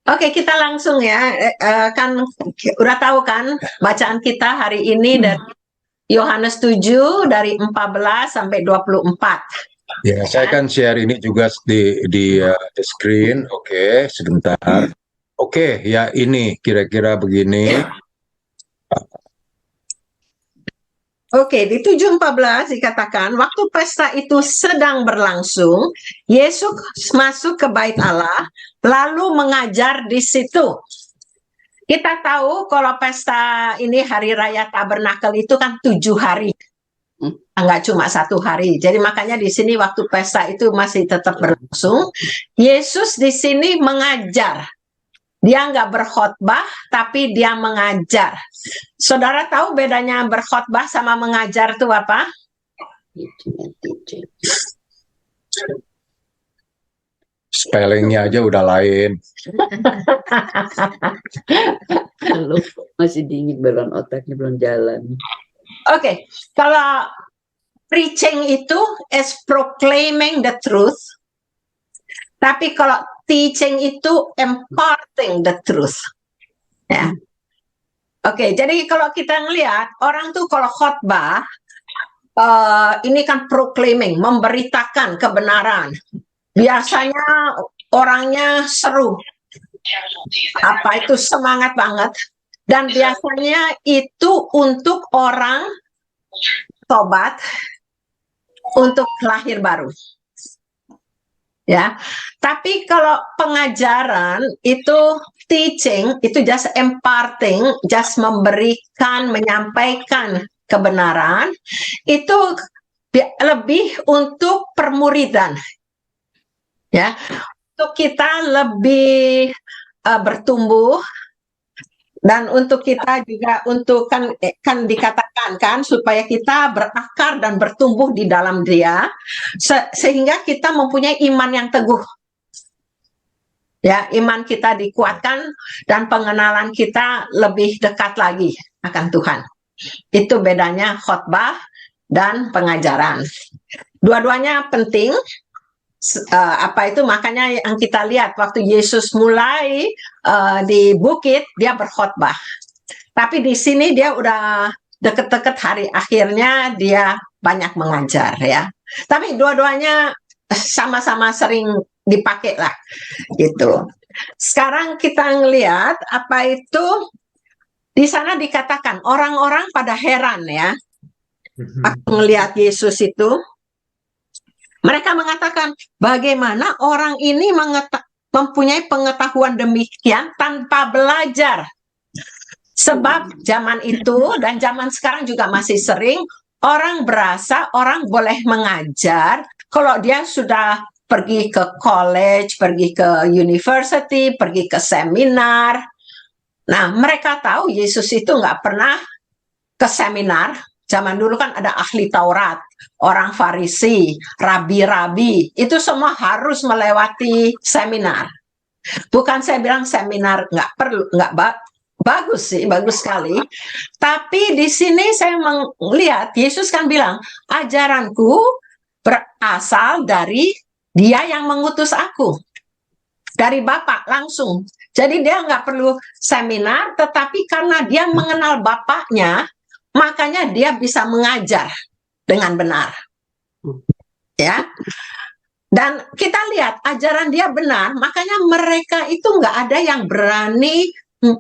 Oke, kita langsung ya. Kan udah tahu kan bacaan kita hari ini dari Yohanes 7 dari 14 sampai 24. Ya, saya akan share ini juga di screen. Oke, sebentar. Oke, ya ini kira-kira begini. Oke, di 7:14 dikatakan, waktu pesta itu sedang berlangsung, Yesus masuk ke bait Allah, lalu mengajar di situ. Kita tahu kalau pesta ini hari raya Tabernakel itu kan 7 hari. Enggak cuma 1 hari. Jadi makanya di sini waktu pesta itu masih tetap berlangsung. Yesus di sini mengajar. Dia nggak berkhotbah, tapi dia mengajar. Saudara tahu bedanya berkhotbah sama mengajar itu apa? Spellingnya aja udah lain. Halo, masih dingin, belum otaknya belum jalan. Oke, kalau preaching itu is proclaiming the truth. Tapi kalau teaching itu imparting the truth. Ya. Oke, jadi kalau kita ngelihat orang tuh kalau khotbah ini kan proclaiming, memberitakan kebenaran. Biasanya orangnya seru. Apa itu semangat banget. Dan biasanya itu untuk orang tobat, untuk lahir baru. Ya, tapi kalau pengajaran itu teaching, itu just imparting, just memberikan, menyampaikan kebenaran, itu lebih untuk permuridan. Ya, untuk kita lebih bertumbuh, dan untuk kita juga untuk kan dikatakan kan supaya kita berakar dan bertumbuh di dalam Dia sehingga kita mempunyai iman yang teguh. Ya, iman kita dikuatkan dan pengenalan kita lebih dekat lagi akan Tuhan. Itu bedanya khotbah dan pengajaran. Dua-duanya penting. Apa itu makanya yang kita lihat waktu Yesus mulai di bukit dia berkhotbah, tapi di sini dia udah deket-deket hari akhirnya dia banyak mengajar ya. Tapi dua-duanya sama-sama sering dipakai lah gitu. Sekarang kita ngelihat apa itu di sana dikatakan orang-orang pada heran ya. Aku ngelihat Yesus itu. Mereka mengatakan, bagaimana orang ini mempunyai pengetahuan demikian tanpa belajar. Sebab zaman itu dan zaman sekarang juga masih sering, orang berasa orang boleh mengajar kalau dia sudah pergi ke college, pergi ke university, pergi ke seminar. Nah, mereka tahu Yesus itu nggak pernah ke seminar. Zaman dulu kan ada ahli Taurat, orang Farisi, rabi-rabi, itu semua harus melewati seminar. Bukan saya bilang seminar nggak perlu, bagus sih, bagus sekali. Tapi di sini saya melihat Yesus kan bilang, ajaranku berasal dari Dia yang mengutus aku, dari Bapa langsung. Jadi dia nggak perlu seminar, tetapi karena dia mengenal Bapaknya, makanya dia bisa mengajar dengan benar. Ya. Dan kita lihat ajaran dia benar, makanya mereka itu nggak ada yang berani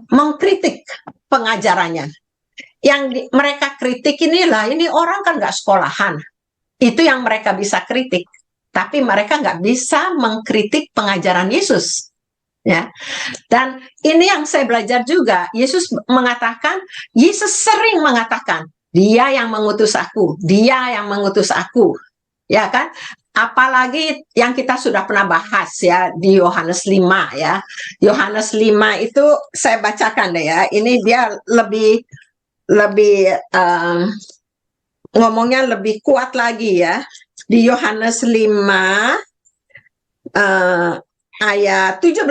mengkritik pengajarannya. Yang mereka kritik inilah, ini orang kan nggak sekolahan. Itu yang mereka bisa kritik. Tapi mereka nggak bisa mengkritik pengajaran Yesus. Ya, dan ini yang saya belajar juga. Yesus mengatakan, Yesus sering mengatakan, Dia yang mengutus aku, Dia yang mengutus aku, ya kan? Apalagi yang kita sudah pernah bahas ya di Yohanes 5 ya. Yohanes 5 itu saya bacakan deh ya. Ini dia lebih ngomongnya lebih kuat lagi ya. Di Yohanes 5 ayat 17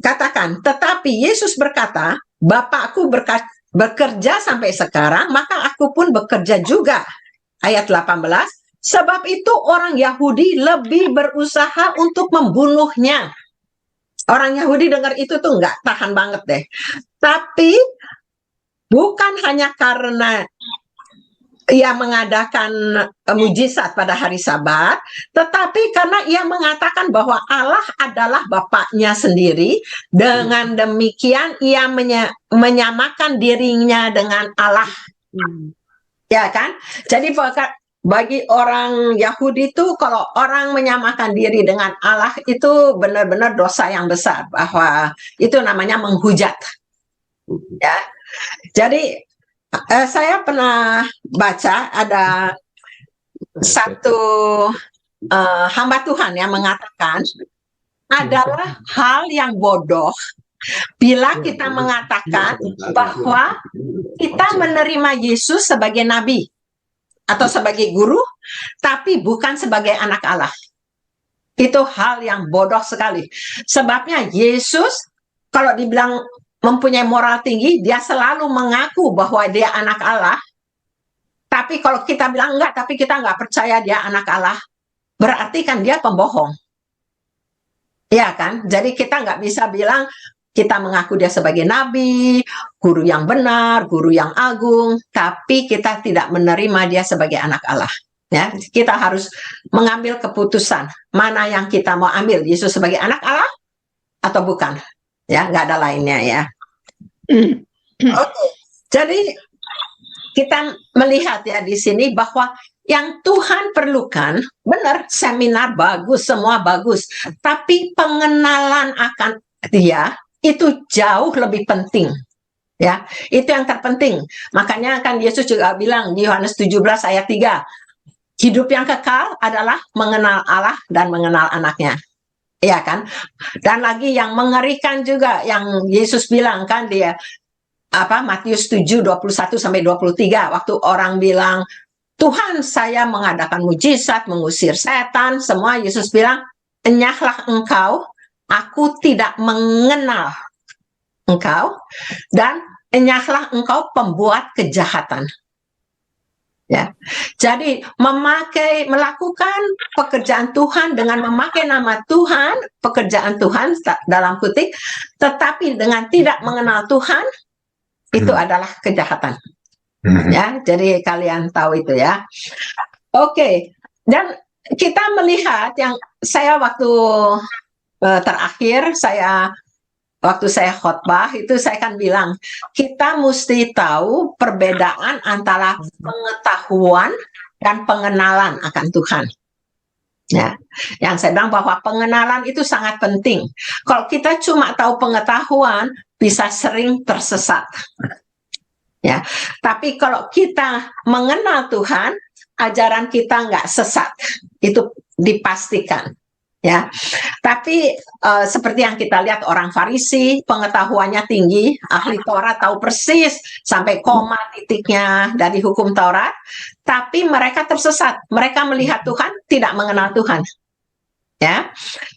katakan, tetapi Yesus berkata, Bapakku bekerja sampai sekarang, maka aku pun bekerja juga. Ayat 18, sebab itu orang Yahudi lebih berusaha untuk membunuhnya. Orang Yahudi dengar itu tuh nggak tahan banget deh. Tapi bukan hanya karena ia mengadakan mujizat pada hari Sabat, tetapi karena ia mengatakan bahwa Allah adalah Bapaknya sendiri. Dengan demikian ia menyamakan dirinya dengan Allah, ya kan? Jadi bagi orang Yahudi itu, kalau orang menyamakan diri dengan Allah itu benar-benar dosa yang besar, bahwa itu namanya menghujat, ya. Jadi saya pernah baca ada satu hamba Tuhan yang mengatakan adalah hal yang bodoh bila kita mengatakan bahwa kita menerima Yesus sebagai nabi atau sebagai guru, tapi bukan sebagai anak Allah. Itu hal yang bodoh sekali. Sebabnya Yesus kalau dibilang mempunyai moral tinggi, dia selalu mengaku bahwa dia anak Allah. Tapi kalau kita bilang enggak, tapi kita enggak percaya dia anak Allah, berarti kan dia pembohong. Iya kan? Jadi kita enggak bisa bilang kita mengaku dia sebagai nabi, guru yang benar, guru yang agung, tapi kita tidak menerima dia sebagai anak Allah. Ya, kita harus mengambil keputusan mana yang kita mau ambil, Yesus sebagai anak Allah atau bukan. Ya, nggak ada lainnya ya. Oke, jadi kita melihat ya di sini bahwa yang Tuhan perlukan, benar, seminar bagus, semua bagus, tapi pengenalan akan dia itu jauh lebih penting. Ya, itu yang terpenting. Makanya kan Yesus juga bilang di Yohanes 17 ayat 3, hidup yang kekal adalah mengenal Allah dan mengenal anaknya. Iya kan? Dan lagi yang mengerikan juga yang Yesus bilang kan, dia Matius 7 21 sampai 23, waktu orang bilang, "Tuhan, saya mengadakan mujizat, mengusir setan," semua Yesus bilang, "Enyahlah engkau, aku tidak mengenal engkau, dan enyahlah engkau pembuat kejahatan." Ya, jadi melakukan pekerjaan Tuhan dengan memakai nama Tuhan, pekerjaan Tuhan dalam kutip, tetapi dengan tidak mengenal Tuhan, itu adalah kejahatan. Ya, jadi kalian tahu itu ya. Oke, dan kita melihat yang saya waktu terakhir waktu saya khotbah itu saya kan bilang, kita mesti tahu perbedaan antara pengetahuan dan pengenalan akan Tuhan. Ya, yang saya bilang bahwa pengenalan itu sangat penting. Kalau kita cuma tahu pengetahuan, bisa sering tersesat. Ya, tapi kalau kita mengenal Tuhan, ajaran kita nggak sesat, itu dipastikan. Ya, tapi seperti yang kita lihat orang Farisi, pengetahuannya tinggi, ahli Taurat, tahu persis sampai koma titiknya dari hukum Taurat, tapi mereka tersesat. Mereka melihat Tuhan, tidak mengenal Tuhan. Ya,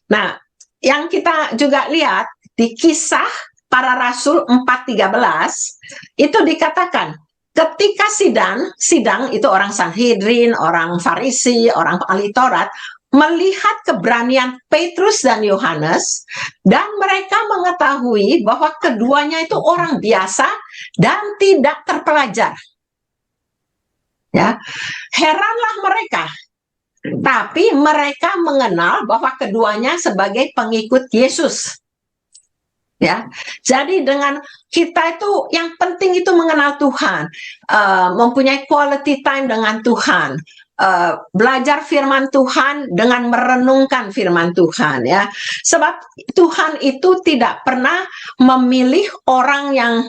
nah, yang kita juga lihat di Kisah Para Rasul 4:13 itu dikatakan ketika sidang itu orang Sanhedrin, orang Farisi, orang ahli Taurat melihat keberanian Petrus dan Yohanes, dan mereka mengetahui bahwa keduanya itu orang biasa dan tidak terpelajar. Ya, heranlah mereka. Tapi mereka mengenal bahwa keduanya sebagai pengikut Yesus. Ya, jadi dengan kita itu yang penting itu mengenal Tuhan, mempunyai quality time dengan Tuhan. Belajar firman Tuhan dengan merenungkan firman Tuhan ya, sebab Tuhan itu tidak pernah memilih orang yang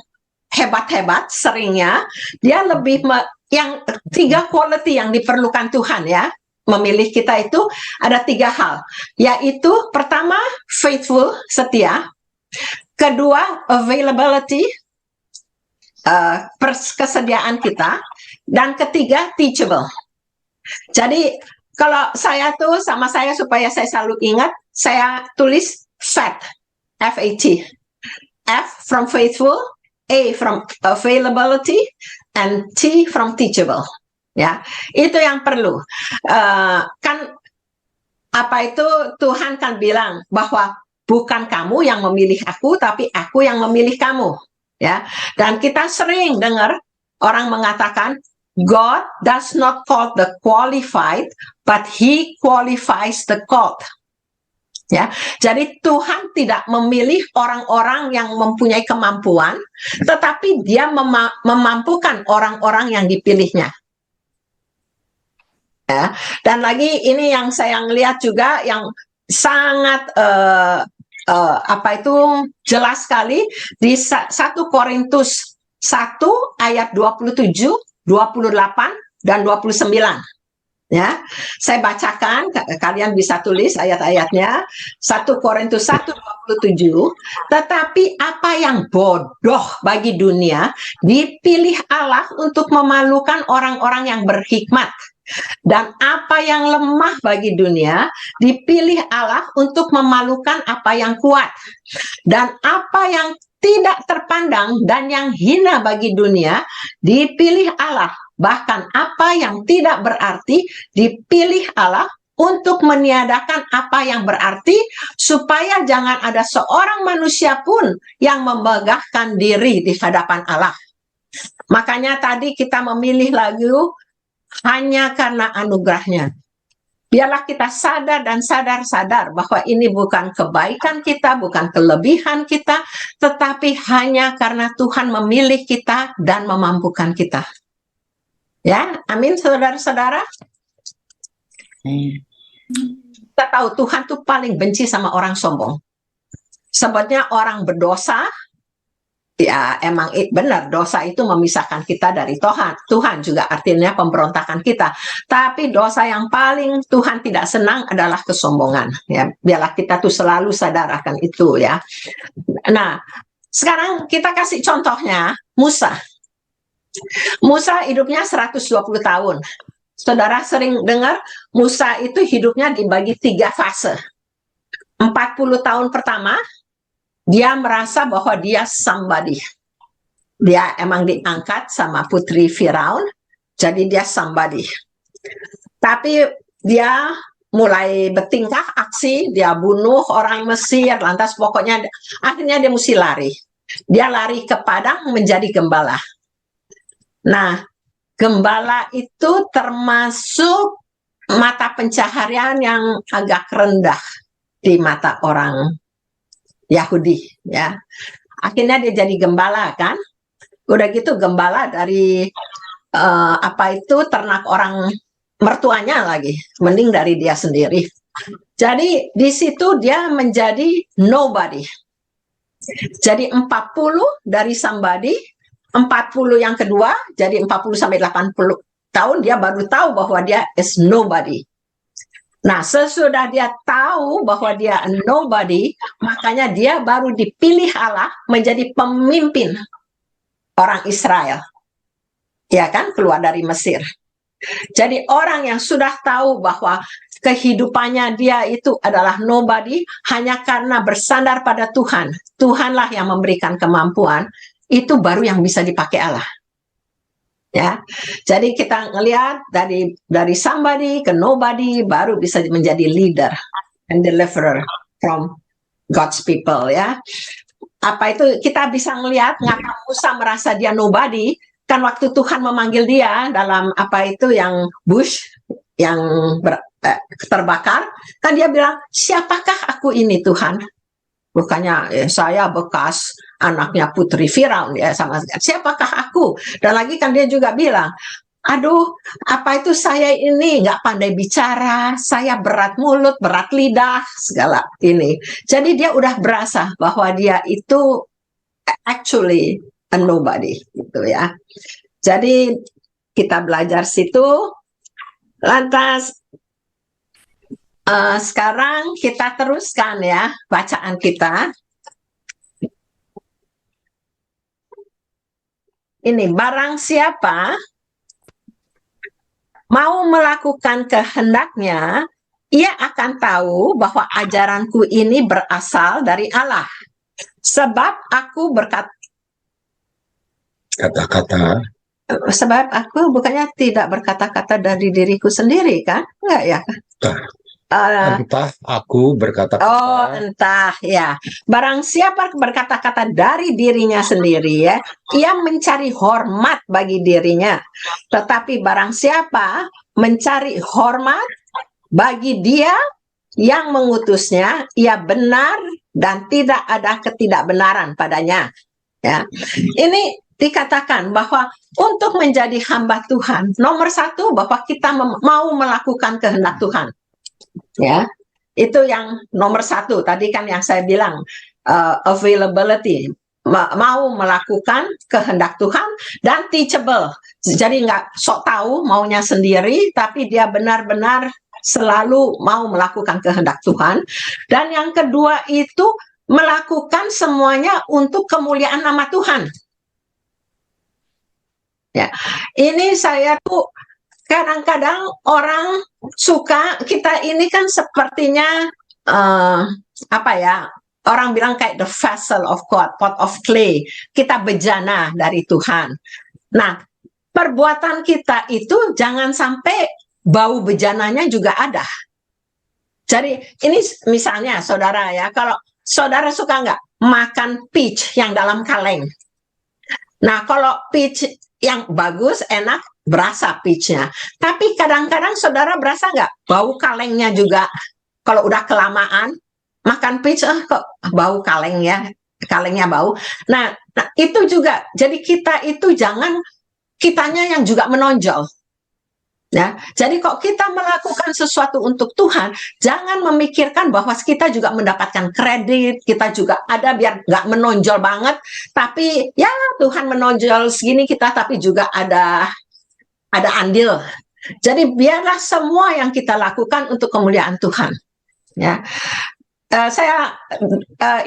hebat-hebat, seringnya dia lebih yang 3 quality yang diperlukan Tuhan ya, memilih kita itu ada 3 hal, yaitu pertama faithful, setia, kedua availability, kesediaan kita, dan ketiga teachable. Jadi kalau saya tuh sama saya supaya saya selalu ingat, saya tulis FAT, F-A-T. F from faithful, A from availability, and T from teachable. Ya, itu yang perlu. Kan apa itu Tuhan kan bilang bahwa bukan kamu yang memilih aku, tapi aku yang memilih kamu. Ya, dan kita sering dengar orang mengatakan, God does not call the qualified, but He qualifies the called. Ya, jadi Tuhan tidak memilih orang-orang yang mempunyai kemampuan, tetapi Dia memampukan orang-orang yang dipilihnya. Ya, dan lagi ini yang saya lihat juga yang sangat jelas sekali di 1 Korintus 1 ayat 27, 28 dan 29. Ya, saya bacakan, kalian bisa tulis ayat-ayatnya. 1 Korintus 1:27. Tetapi apa yang bodoh bagi dunia dipilih Allah untuk memalukan orang-orang yang berhikmat. Dan apa yang lemah bagi dunia dipilih Allah untuk memalukan apa yang kuat. Dan apa yang tidak terpandang dan yang hina bagi dunia dipilih Allah. Bahkan apa yang tidak berarti dipilih Allah untuk meniadakan apa yang berarti, supaya jangan ada seorang manusia pun yang memegahkan diri di hadapan Allah. Makanya tadi kita memilih lagu hanya karena anugerahnya. Biarlah kita sadar dan sadar bahwa ini bukan kebaikan kita, bukan kelebihan kita, tetapi hanya karena Tuhan memilih kita dan memampukan kita. Ya, amin saudara-saudara. Kita tahu Tuhan tuh paling benci sama orang sombong. Sebabnya orang berdosa, ya emang benar, dosa itu memisahkan kita dari Tuhan. Tuhan juga artinya pemberontakan kita. Tapi dosa yang paling Tuhan tidak senang adalah kesombongan. Ya, biarlah kita tuh selalu sadar akan itu ya. Nah, sekarang kita kasih contohnya Musa. Musa hidupnya 120 tahun. Saudara sering dengar Musa itu hidupnya dibagi 3 fase. 40 tahun pertama, dia merasa bahwa dia somebody. Dia emang diangkat sama putri Firaun, jadi dia somebody. Tapi dia mulai bertingkah aksi, dia bunuh orang Mesir, lantas pokoknya akhirnya dia mesti lari. Dia lari ke padang menjadi gembala. Nah, gembala itu termasuk mata pencaharian yang agak rendah di mata orang Yahudi, ya. Akhirnya dia jadi gembala kan. Udah gitu gembala dari ternak orang mertuanya lagi, mending dari dia sendiri. Jadi di situ dia menjadi nobody. Jadi 40 dari somebody, 40 yang kedua, jadi 40 sampai 80 tahun dia baru tahu bahwa dia is nobody. Nah, sesudah dia tahu bahwa dia nobody, makanya dia baru dipilih Allah menjadi pemimpin orang Israel. Ya kan, keluar dari Mesir. Jadi orang yang sudah tahu bahwa kehidupannya dia itu adalah nobody, hanya karena bersandar pada Tuhan. Tuhanlah yang memberikan kemampuan, itu baru yang bisa dipakai Allah. Ya, jadi kita ngelihat dari somebody ke nobody baru bisa menjadi leader and deliverer from God's people, ya. Apa itu kita bisa ngelihat ngapa Musa merasa dia nobody, kan waktu Tuhan memanggil dia dalam apa itu yang bush yang terbakar, kan dia bilang, siapakah aku ini Tuhan? Bukannya saya bekas anaknya putri Firaun, ya, sama siapakah aku? Dan lagi kan dia juga bilang, aduh, apa itu saya ini nggak pandai bicara, saya berat mulut, berat lidah, segala ini. Jadi dia udah berasa bahwa dia itu actually a nobody, gitu ya. Jadi kita belajar situ, lantas sekarang kita teruskan ya bacaan kita. Ini, barang siapa mau melakukan kehendaknya, ia akan tahu bahwa ajaranku ini berasal dari Allah. Sebab aku sebab aku bukannya tidak berkata-kata dari diriku sendiri, kan? Enggak ya? Entah aku berkata-kata. entah ya. Barang siapa berkata-kata dari dirinya sendiri ya, ia mencari hormat bagi dirinya. Tetapi barang siapa mencari hormat bagi dia yang mengutusnya, ia benar dan tidak ada ketidakbenaran padanya. Ya, ini dikatakan bahwa untuk menjadi hamba Tuhan, nomor satu bahwa kita mau melakukan kehendak Tuhan. Ya, itu yang nomor satu. Tadi kan yang saya bilang availability, mau melakukan kehendak Tuhan dan teachable. Jadi nggak sok tahu maunya sendiri, tapi dia benar-benar selalu mau melakukan kehendak Tuhan. Dan yang kedua itu melakukan semuanya untuk kemuliaan nama Tuhan. Ya, ini saya tuh kadang-kadang orang suka, kita ini kan sepertinya apa ya, orang bilang kayak the vessel of God, pot of clay. Kita bejana dari Tuhan. Nah, perbuatan kita itu jangan sampai bau bejananya juga ada. Jadi ini misalnya saudara ya, kalau saudara suka nggak makan peach yang dalam kaleng? Nah, kalau peach yang bagus, enak, berasa peachnya. Tapi kadang-kadang saudara berasa nggak bau kalengnya juga? Kalau udah kelamaan makan peach, kok bau kaleng ya, kalengnya bau. Nah, itu juga. Jadi kita itu jangan kitanya yang juga menonjol. Ya, jadi kok kita melakukan sesuatu untuk Tuhan, jangan memikirkan bahwa kita juga mendapatkan kredit, kita juga ada biar nggak menonjol banget, tapi ya Tuhan menonjol segini kita, tapi juga ada andil. Jadi biarlah semua yang kita lakukan untuk kemuliaan Tuhan. Ya,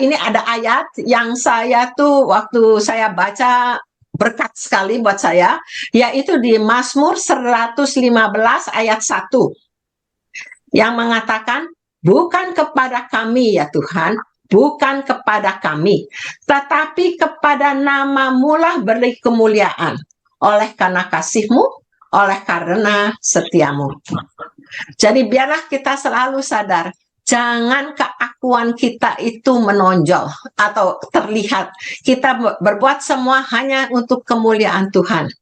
ini ada ayat yang saya tuh waktu saya baca berkat sekali buat saya, yaitu di Mazmur 115 ayat 1 yang mengatakan, bukan kepada kami ya Tuhan, bukan kepada kami, tetapi kepada nama-Mu lah beri kemuliaan, oleh karena kasih-Mu, oleh karena setia-Mu. Jadi biarlah kita selalu sadar, jangan keakuan kita itu menonjol atau terlihat. Kita berbuat semua hanya untuk kemuliaan Tuhan.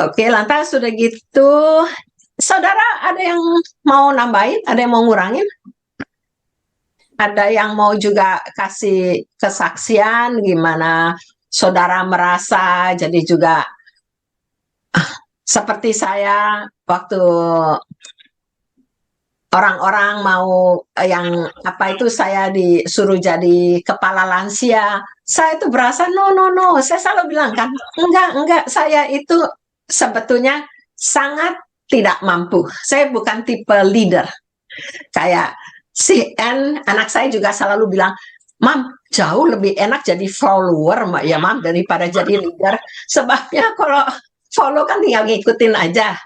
Oke, lantas sudah gitu. Saudara, ada yang mau nambahin? Ada yang mau ngurangin? Ada yang mau juga kasih kesaksian gimana saudara merasa jadi juga seperti saya waktu orang-orang mau yang apa itu saya disuruh jadi kepala lansia, saya itu berasa no, saya selalu bilang kan enggak, saya itu sebetulnya sangat tidak mampu, saya bukan tipe leader. Kayak si anak saya juga selalu bilang, Mam, jauh lebih enak jadi follower ya Mam daripada jadi leader, sebabnya kalau follow kan tinggal ngikutin aja.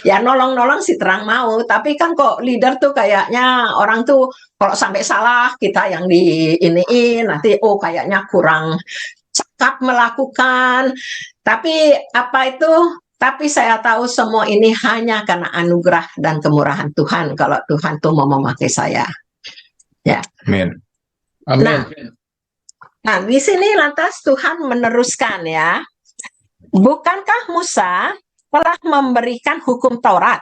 Ya nolong-nolong sih terang mau, tapi kan kok leader tuh kayaknya orang tuh kalau sampai salah kita yang diiniin, nanti kayaknya kurang cakap melakukan. Tapi apa itu? Tapi saya tahu semua ini hanya karena anugerah dan kemurahan Tuhan kalau Tuhan tuh mau memakai saya. Ya. Amin. Amin. Nah, di sini lantas Tuhan meneruskan ya. Bukankah Musa telah memberikan hukum Taurat,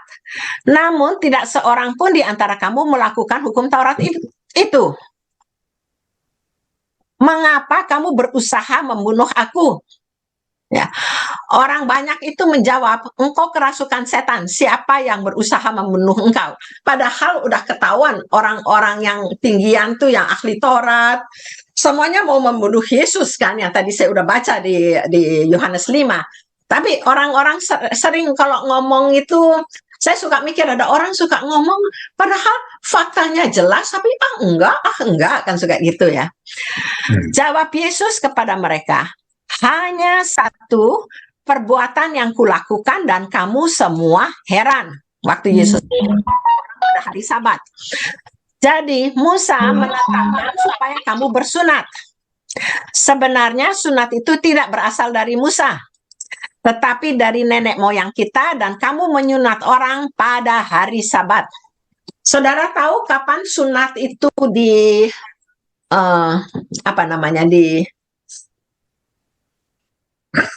namun tidak seorang pun di antara kamu melakukan hukum Taurat itu. Mengapa kamu berusaha membunuh aku? Ya, orang banyak itu menjawab, engkau kerasukan setan, siapa yang berusaha membunuh engkau? Padahal udah ketahuan orang-orang yang tinggian tuh, yang ahli Taurat, semuanya mau membunuh Yesus kan, yang tadi saya udah baca di Yohanes 5. Tapi orang-orang sering kalau ngomong itu, saya suka mikir ada orang suka ngomong, padahal faktanya jelas, tapi enggak, kan suka gitu ya. Jawab Yesus kepada mereka, hanya satu perbuatan yang kulakukan dan kamu semua heran. Waktu Yesus pada hari Sabat. Jadi Musa menetapkan supaya kamu bersunat. Sebenarnya sunat itu tidak berasal dari Musa, tetapi dari nenek moyang kita, dan kamu menyunat orang pada hari Sabat. Saudara tahu kapan sunat itu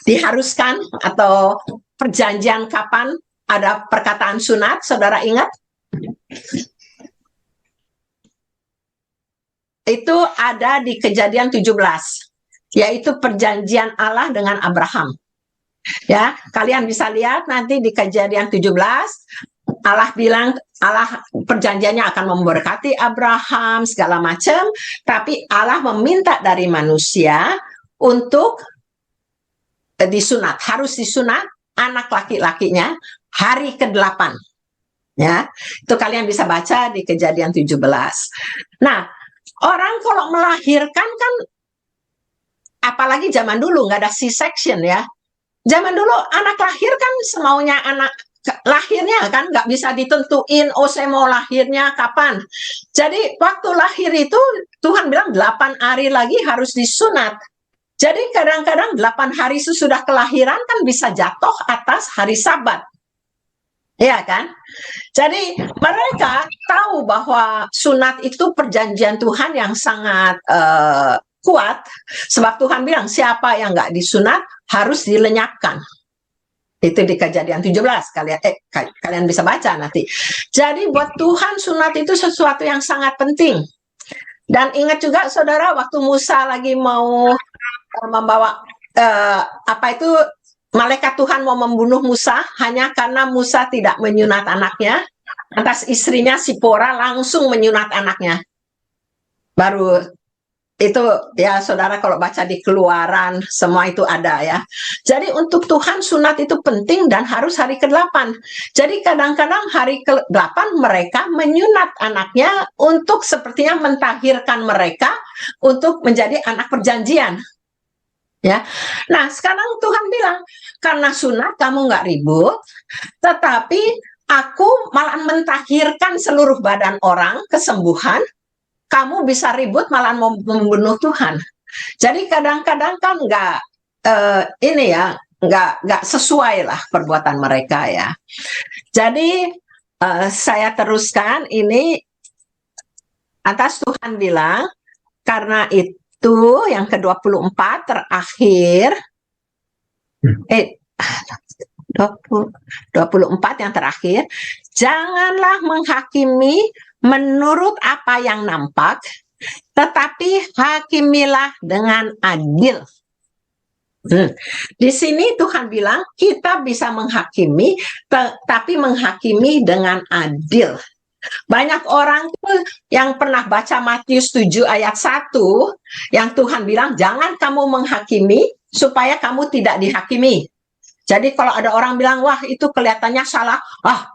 diharuskan, atau perjanjian kapan ada perkataan sunat? Saudara ingat? Itu ada di Kejadian 17, yaitu perjanjian Allah dengan Abraham. Ya, kalian bisa lihat nanti di Kejadian 17, Allah bilang, Allah perjanjiannya akan memberkati Abraham segala macam, tapi Allah meminta dari manusia untuk disunat, harus disunat anak laki-lakinya hari ke-8. Ya, itu kalian bisa baca di Kejadian 17. Nah, orang kalau melahirkan kan, apalagi zaman dulu nggak ada C-section ya. Zaman dulu anak lahir kan semaunya anak lahirnya kan, nggak bisa ditentuin, oh saya mau lahirnya kapan. Jadi waktu lahir itu Tuhan bilang 8 hari lagi harus disunat. Jadi kadang-kadang 8 hari sesudah kelahiran kan bisa jatuh atas hari Sabat. Ya kan? Jadi mereka tahu bahwa sunat itu perjanjian Tuhan yang sangat kuat, sebab Tuhan bilang siapa yang nggak disunat harus dilenyapkan. Itu di Kejadian 17, kalian bisa baca nanti. Jadi buat Tuhan sunat itu sesuatu yang sangat penting. Dan ingat juga saudara, waktu Musa lagi mau membawa malaikat Tuhan mau membunuh Musa hanya karena Musa tidak menyunat anaknya. Lantas istrinya Sipora langsung menyunat anaknya. Baru itu ya saudara, kalau baca di Keluaran semua itu ada ya. Jadi untuk Tuhan sunat itu penting dan harus hari ke-8. Jadi kadang-kadang hari ke-8 mereka menyunat anaknya untuk sepertinya mentahirkan mereka untuk menjadi anak perjanjian. Ya, nah sekarang Tuhan bilang, karena sunat kamu nggak ribut, tetapi aku malah mentahirkan seluruh badan orang, kesembuhan. Kamu bisa ribut malah mau membunuh Tuhan. Jadi kadang-kadang kan nggak sesuai lah perbuatan mereka ya. Jadi saya teruskan ini, atas Tuhan bilang, karena itu yang ke-24 terakhir, 24 yang terakhir, janganlah menghakimi menurut apa yang nampak, tetapi hakimilah dengan adil. Di sini Tuhan bilang kita bisa menghakimi, tapi menghakimi dengan adil. Banyak orang yang pernah baca Matius 7 ayat 1, yang Tuhan bilang jangan kamu menghakimi supaya kamu tidak dihakimi. Jadi kalau ada orang bilang, wah itu kelihatannya salah,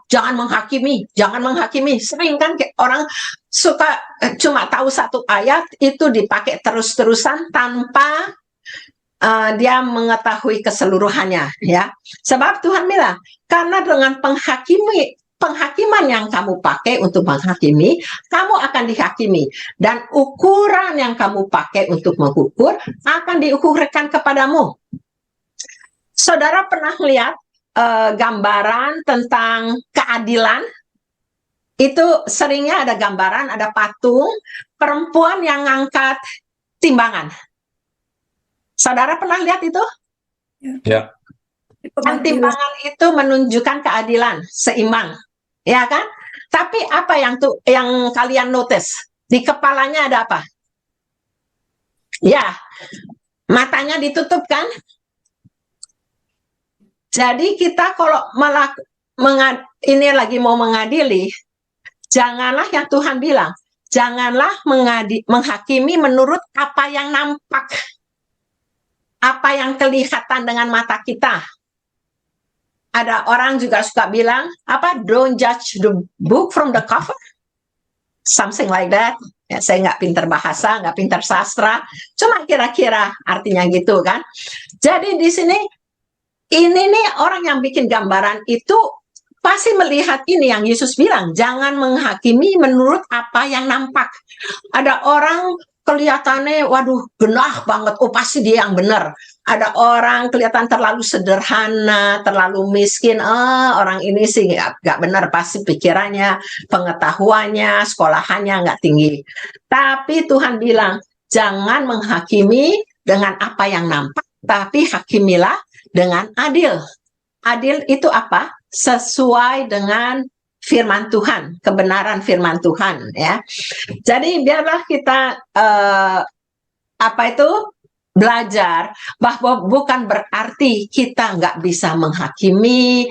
jangan menghakimi, jangan menghakimi. Sering kan orang suka cuma tahu satu ayat, itu dipakai terus-terusan tanpa dia mengetahui keseluruhannya. Ya, sebab Tuhan bilang, karena dengan penghakiman yang kamu pakai untuk menghakimi, kamu akan dihakimi. Dan ukuran yang kamu pakai untuk mengukur akan diukurkan kepadamu. Saudara pernah lihat gambaran tentang keadilan? Itu seringnya ada gambaran, ada patung perempuan yang ngangkat timbangan. Saudara pernah lihat itu? Ya. Kan timbangan itu menunjukkan keadilan, seimbang, ya kan? Tapi apa yang kalian notice? Di kepalanya ada apa? Ya, matanya ditutup kan? Jadi kita kalau ini lagi mau mengadili, janganlah yang Tuhan bilang, janganlah menghakimi menurut apa yang nampak, apa yang kelihatan dengan mata kita. Ada orang juga suka bilang, don't judge the book from the cover, something like that. Ya, saya nggak pintar bahasa, nggak pintar sastra, cuma kira-kira artinya gitu kan. Jadi di sini, ini nih orang yang bikin gambaran itu pasti melihat ini yang Yesus bilang, jangan menghakimi menurut apa yang nampak. Ada orang kelihatannya, waduh, genah banget, pasti dia yang benar. ada orang kelihatan terlalu sederhana, terlalu miskin. Orang ini sih nggak benar, pasti pikirannya, pengetahuannya, sekolahannya nggak tinggi. Tapi Tuhan bilang, jangan menghakimi dengan apa yang nampak, tapi hakimilah dengan adil. Adil itu apa? Sesuai dengan firman Tuhan, kebenaran firman Tuhan, ya. Jadi biarlah kita belajar bahwa bukan berarti kita nggak bisa menghakimi,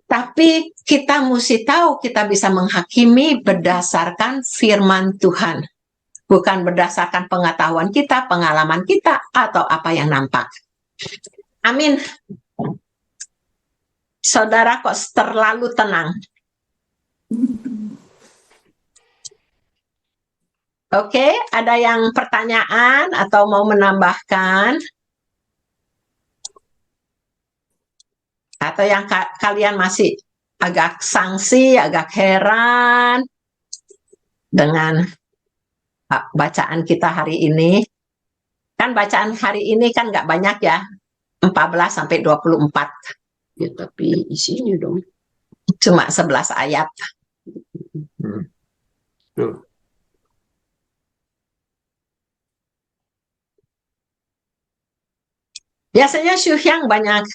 tapi kita mesti tahu kita bisa menghakimi berdasarkan firman Tuhan, bukan berdasarkan pengetahuan kita, pengalaman kita, atau apa yang nampak. Amin. Saudara kok terlalu tenang? Oke, ada yang pertanyaan atau mau menambahkan? Atau yang kalian masih agak sangsi, agak heran dengan bacaan kita hari ini? Kan bacaan hari ini kan nggak banyak ya, 14 sampai 24. Ya, tapi isinya dong. Cuma 11 ayat. Tuh. Biasanya Syuhyang banyak.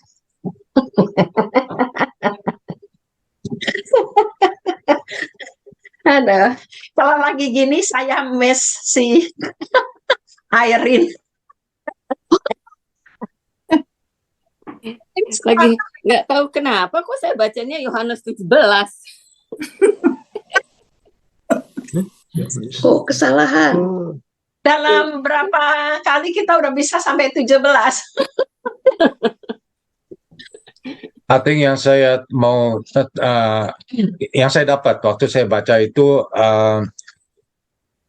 Aduh, kalau lagi gini saya miss si Irene. Lagi nggak tahu kenapa kok saya bacanya Yohanes 17. Oh, kesalahan. Dalam berapa kali kita udah bisa sampai 17? I think yang saya mau yang saya dapat waktu saya baca itu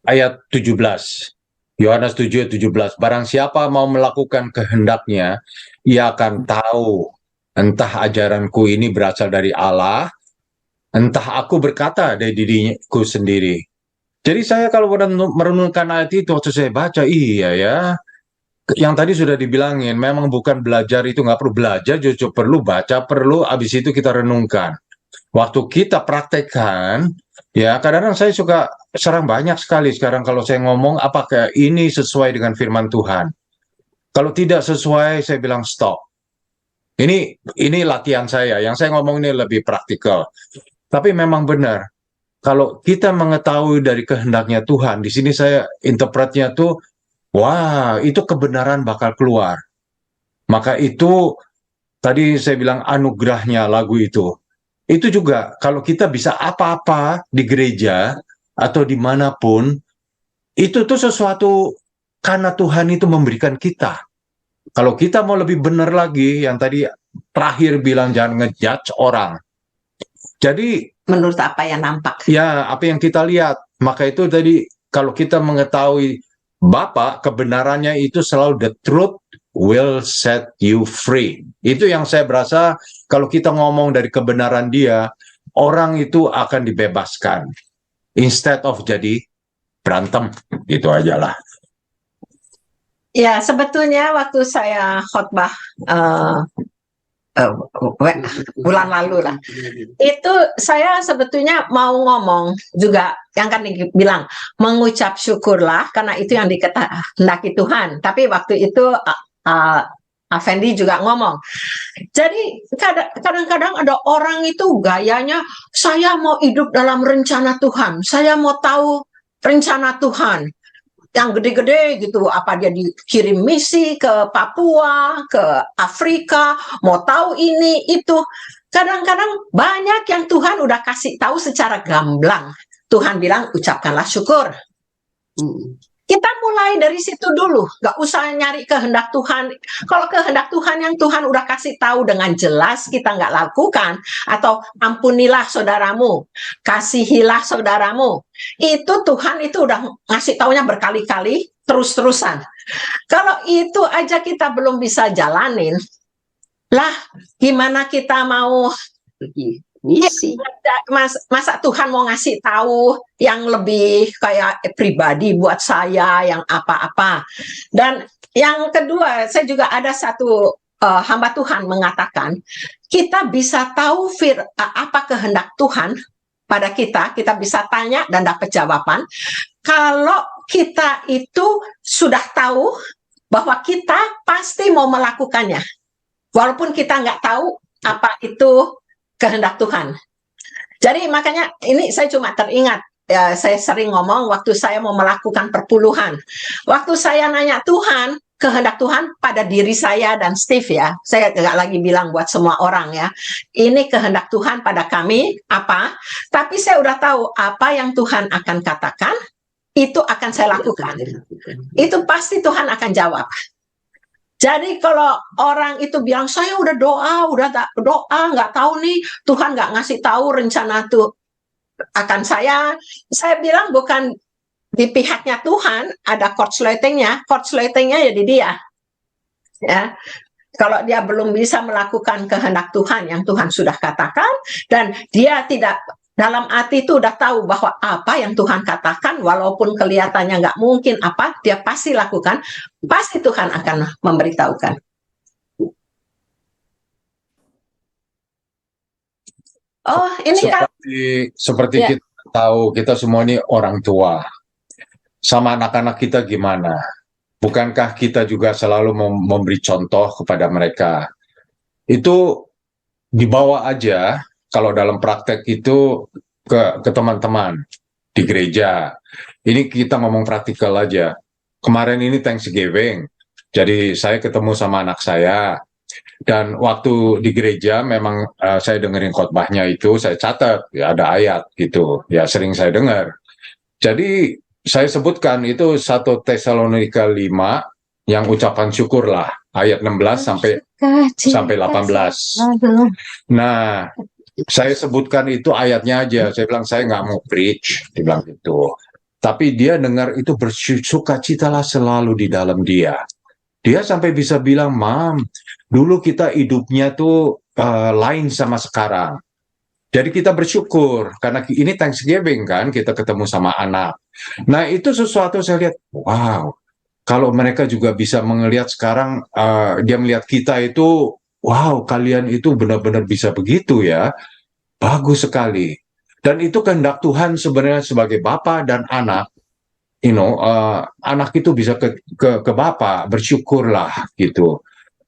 ayat 17. Yohanes 7:17. Barang siapa mau melakukan kehendaknya, ia akan tahu entah ajaranku ini berasal dari Allah, entah aku berkata dari diriku sendiri. Jadi saya kalau merenungkan ayat itu waktu saya baca, iya ya, yang tadi sudah dibilangin, memang bukan belajar itu nggak perlu belajar, justru perlu baca, perlu abis itu kita renungkan. Waktu kita praktekkan, ya kadang-kadang saya suka serang banyak sekali sekarang kalau saya ngomong apakah ini sesuai dengan firman Tuhan. Kalau tidak sesuai, saya bilang stop. Ini latihan saya, yang saya ngomong ini lebih praktikal. Tapi memang benar. Kalau kita mengetahui dari kehendaknya Tuhan, di sini saya interpretnya tuh, wah, itu kebenaran bakal keluar. Maka itu, tadi saya bilang anugerahnya lagu itu. Itu juga, kalau kita bisa apa-apa di gereja, atau dimanapun, itu tuh sesuatu karena Tuhan itu memberikan kita. Kalau kita mau lebih benar lagi, yang tadi terakhir bilang jangan ngejudge orang. Jadi, menurut apa yang nampak. Ya, apa yang kita lihat. Maka itu tadi, kalau kita mengetahui Bapa, kebenarannya itu selalu the truth will set you free. Itu yang saya berasa, kalau kita ngomong dari kebenaran dia, orang itu akan dibebaskan. Instead of jadi berantem. Itu aja lah. Ya, sebetulnya waktu saya khotbah bulan lalu lah, itu saya sebetulnya mau ngomong juga yang kan dibilang mengucap syukurlah karena itu yang dikehendaki Tuhan. Tapi waktu itu Afendi juga ngomong. Jadi kadang-kadang ada orang itu gayanya, saya mau hidup dalam rencana Tuhan, saya mau tahu rencana Tuhan yang gede-gede gitu, apa dia dikirim misi ke Papua, ke Afrika, mau tahu ini itu. Kadang-kadang banyak yang Tuhan udah kasih tahu secara gamblang. Tuhan bilang ucapkanlah syukur. Kita mulai dari situ dulu, nggak usah nyari kehendak Tuhan. Kalau kehendak Tuhan yang Tuhan udah kasih tahu dengan jelas kita nggak lakukan, atau ampunilah saudaramu, kasihilah saudaramu, itu Tuhan itu udah ngasih taunya berkali-kali, terus-terusan. Kalau itu aja kita belum bisa jalanin, lah gimana kita mau Misi. Masa Tuhan mau ngasih tahu yang lebih kayak pribadi buat saya, yang apa-apa. Dan yang kedua, saya juga ada satu hamba Tuhan mengatakan, kita bisa tahu apa kehendak Tuhan pada kita bisa tanya dan dapat jawaban, kalau kita itu sudah tahu bahwa kita pasti mau melakukannya. Walaupun kita nggak tahu apa itu kehendak Tuhan. Jadi makanya ini saya cuma teringat, ya, saya sering ngomong waktu saya mau melakukan perpuluhan. Waktu saya nanya Tuhan, kehendak Tuhan pada diri saya dan Steve ya. Saya nggak lagi bilang buat semua orang ya. Ini kehendak Tuhan pada kami, apa? Tapi saya udah tahu apa yang Tuhan akan katakan, itu akan saya lakukan. Itu pasti Tuhan akan jawab. Jadi kalau orang itu bilang, saya udah doa, nggak tahu nih, Tuhan nggak ngasih tahu rencana tuh akan saya bilang bukan di pihaknya Tuhan, ada korsletingnya ya di dia. Ya. Kalau dia belum bisa melakukan kehendak Tuhan yang Tuhan sudah katakan, dan dia tidak dalam hati itu udah tahu bahwa apa yang Tuhan katakan, walaupun kelihatannya nggak mungkin apa, dia pasti lakukan, pasti Tuhan akan memberitahukan. Oh, ini kan seperti Ya. kita tahu, kita semua ini orang tua. Sama anak-anak kita gimana? Bukankah kita juga selalu memberi contoh kepada mereka? Itu dibawa aja kalau dalam praktek itu ke teman-teman di gereja. Ini kita ngomong praktikal aja. Kemarin ini Thanksgiving, jadi saya ketemu sama anak saya. Dan waktu di gereja memang saya dengerin khotbahnya itu, saya catat, ya ada ayat gitu, ya sering saya dengar. Jadi saya sebutkan itu 1 Tesalonika 5 yang ucapan syukur lah, ayat 16 sampai 18. Nah, saya sebutkan itu ayatnya aja. Saya bilang saya nggak mau preach, dibilang gitu. Tapi dia dengar itu bersukacitalah selalu di dalam dia. Dia sampai bisa bilang, Mam, dulu kita hidupnya tuh lain sama sekarang. Jadi kita bersyukur, karena ini Thanksgiving kan, kita ketemu sama anak. Nah itu sesuatu saya lihat, wow, kalau mereka juga bisa melihat sekarang, dia melihat kita itu, wow, kalian itu benar-benar bisa begitu ya, bagus sekali. Dan itu kehendak Tuhan sebenarnya sebagai bapa dan anak, anak itu bisa ke bapa, bersyukurlah gitu.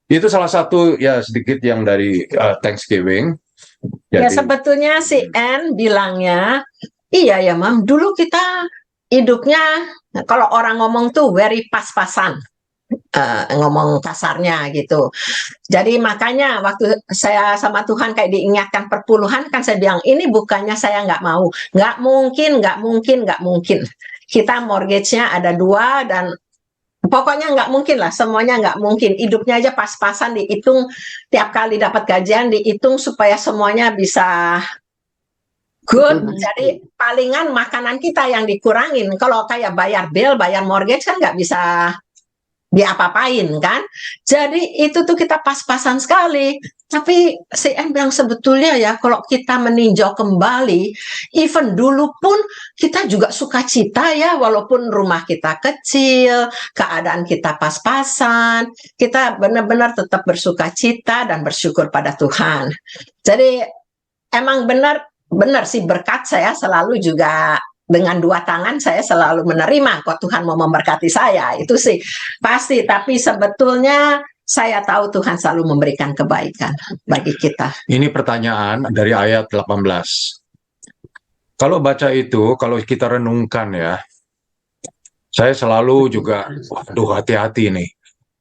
Itu salah satu ya sedikit yang dari Thanksgiving. Ya sebetulnya si Anne bilangnya, iya ya Mam, dulu kita hidupnya, kalau orang ngomong tuh very pas-pasan, ngomong kasarnya gitu. Jadi makanya waktu saya sama Tuhan kayak diingatkan perpuluhan, kan saya bilang, ini bukannya saya nggak mau, nggak mungkin. Kita mortgage-nya ada 2 dan pokoknya nggak mungkin lah, semuanya nggak mungkin. Hidupnya aja pas-pasan, dihitung tiap kali dapat gajian, dihitung supaya semuanya bisa good. Jadi palingan makanan kita yang dikurangin. Kalau kayak bayar bill, bayar mortgage kan nggak bisa diapa-apain kan. Jadi itu tuh kita pas-pasan sekali. Tapi si N bilang sebetulnya ya, kalau kita meninjau kembali, even dulu pun kita juga sukacita ya, walaupun rumah kita kecil, keadaan kita pas-pasan, kita benar-benar tetap bersukacita dan bersyukur pada Tuhan. Jadi emang benar sih, berkat saya selalu juga dengan 2 tangan saya selalu menerima kok Tuhan mau memberkati saya, itu sih pasti. Tapi sebetulnya saya tahu Tuhan selalu memberikan kebaikan bagi kita. Ini pertanyaan dari ayat 18. Kalau baca itu, kalau kita renungkan ya, saya selalu juga, waduh hati-hati nih.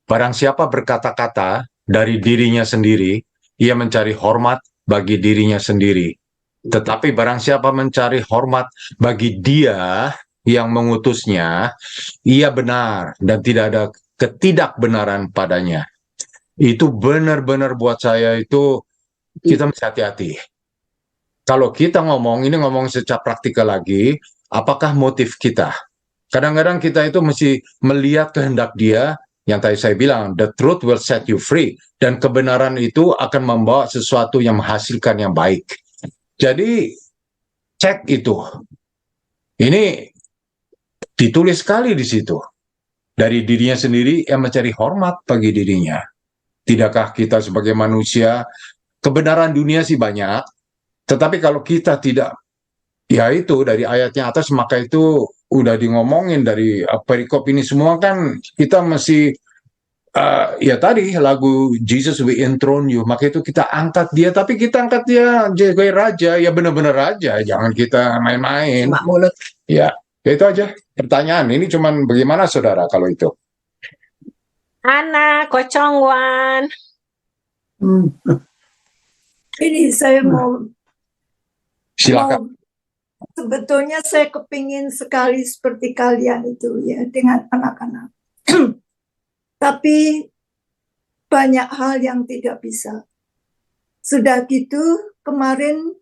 Barang siapa berkata-kata dari dirinya sendiri, ia mencari hormat bagi dirinya sendiri. Tetapi barang siapa mencari hormat bagi Dia yang mengutusnya, ia benar dan tidak ada ketidakbenaran padanya. Itu benar-benar buat saya itu kita mesti hati-hati. Kalau kita ini ngomong secara praktikal lagi, apakah motif kita? Kadang-kadang kita itu mesti melihat kehendak Dia, yang tadi saya bilang, the truth will set you free. Dan kebenaran itu akan membawa sesuatu yang menghasilkan yang baik. Jadi cek itu. Ini ditulis sekali di situ. Dari dirinya sendiri yang mencari hormat bagi dirinya. Tidakkah kita sebagai manusia, kebenaran dunia sih banyak, tetapi kalau kita tidak, ya itu dari ayatnya atas, maka itu udah ngomongin dari perikop ini semua kan kita masih ya tadi lagu Jesus We Enthrone You, maka itu kita angkat dia, tapi kita angkat dia sebagai raja, ya benar-benar raja, jangan kita main-main. Mak mulut. Ya itu aja pertanyaan. Ini cuman bagaimana saudara kalau itu? Ana Kocongwan. Ini saya mau Silakan. sebetulnya saya kepingin sekali seperti kalian itu ya dengan anak-anak. Tapi banyak hal yang tidak bisa. Sudah gitu kemarin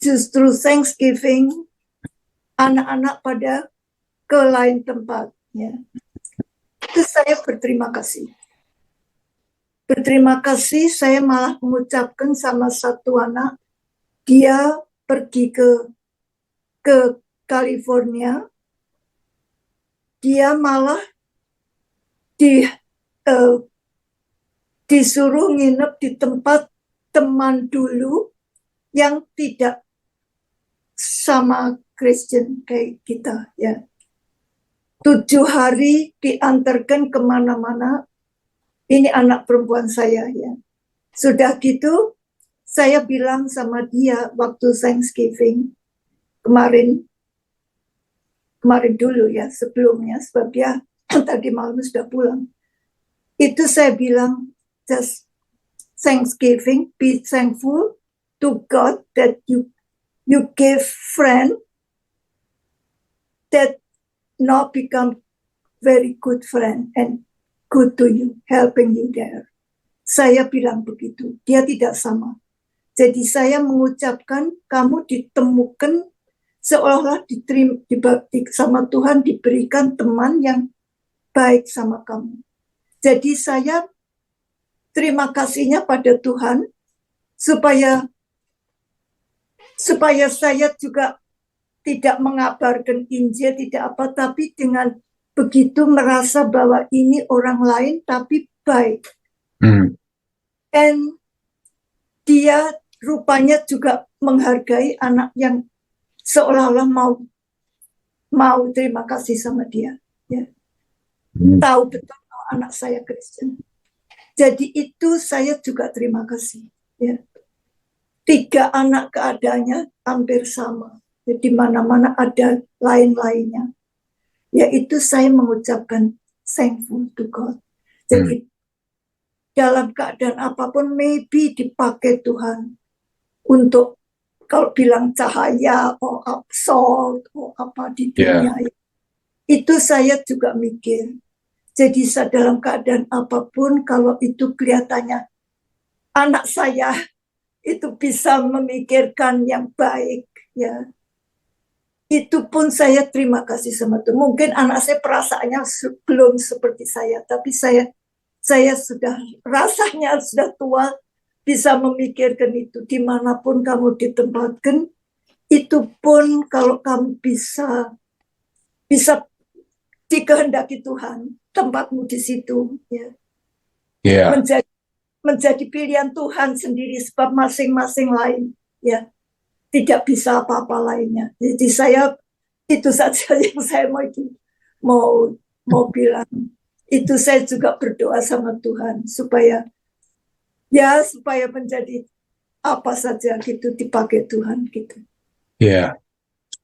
justru Thanksgiving anak-anak pada ke lain tempat ya. Itu saya berterima kasih. Berterima kasih, saya malah mengucapkan sama satu anak, dia pergi ke California, dia malah disuruh nginep di tempat teman dulu yang tidak sama Kristen kayak kita ya. 7 hari diantarkan kemana-mana. Ini anak perempuan saya ya. Sudah gitu, saya bilang sama dia waktu Thanksgiving kemarin dulu ya, sebelumnya, sebab dia tadi malam sudah pulang. Itu saya bilang, just Thanksgiving, be thankful to God that you gave friend that now become very good friend and good to you, helping you there. Saya bilang begitu, dia tidak sama. Jadi saya mengucapkan kamu ditemukan seolah-olah sama Tuhan diberikan teman yang baik sama kamu. Jadi saya terima kasihnya pada Tuhan supaya saya juga tidak mengabarkan Injil, tidak apa, tapi dengan begitu merasa bahwa ini orang lain tapi baik. And dia rupanya juga menghargai anak yang seolah-olah mau terima kasih sama dia. Ya. Tahu betul bahwa anak saya Kristen. Jadi itu saya juga terima kasih. Ya. 3 anak keadaannya hampir sama. Di mana-mana ada lain-lainnya. Yaitu saya mengucapkan thankful to God. Jadi dalam keadaan apapun maybe dipakai Tuhan untuk kalau bilang cahaya atau salt atau apa di dunia itu saya juga mikir. Jadi dalam keadaan apapun kalau itu kelihatannya anak saya itu bisa memikirkan yang baik ya. Itu pun saya terima kasih sama Tuhan. Mungkin anak saya perasaannya belum seperti saya, tapi saya sudah rasanya sudah tua, bisa memikirkan itu. Dimanapun kamu ditempatkan, itu pun kalau kamu bisa dikehendaki Tuhan, tempatmu di situ. Ya. Menjadi pilihan Tuhan sendiri, sebab masing-masing lain. Ya. Tidak bisa apa-apa lainnya. Jadi saya itu saja yang saya mau bilang. Itu saya juga berdoa sama Tuhan supaya menjadi apa saja gitu dipakai Tuhan gitu. Ya,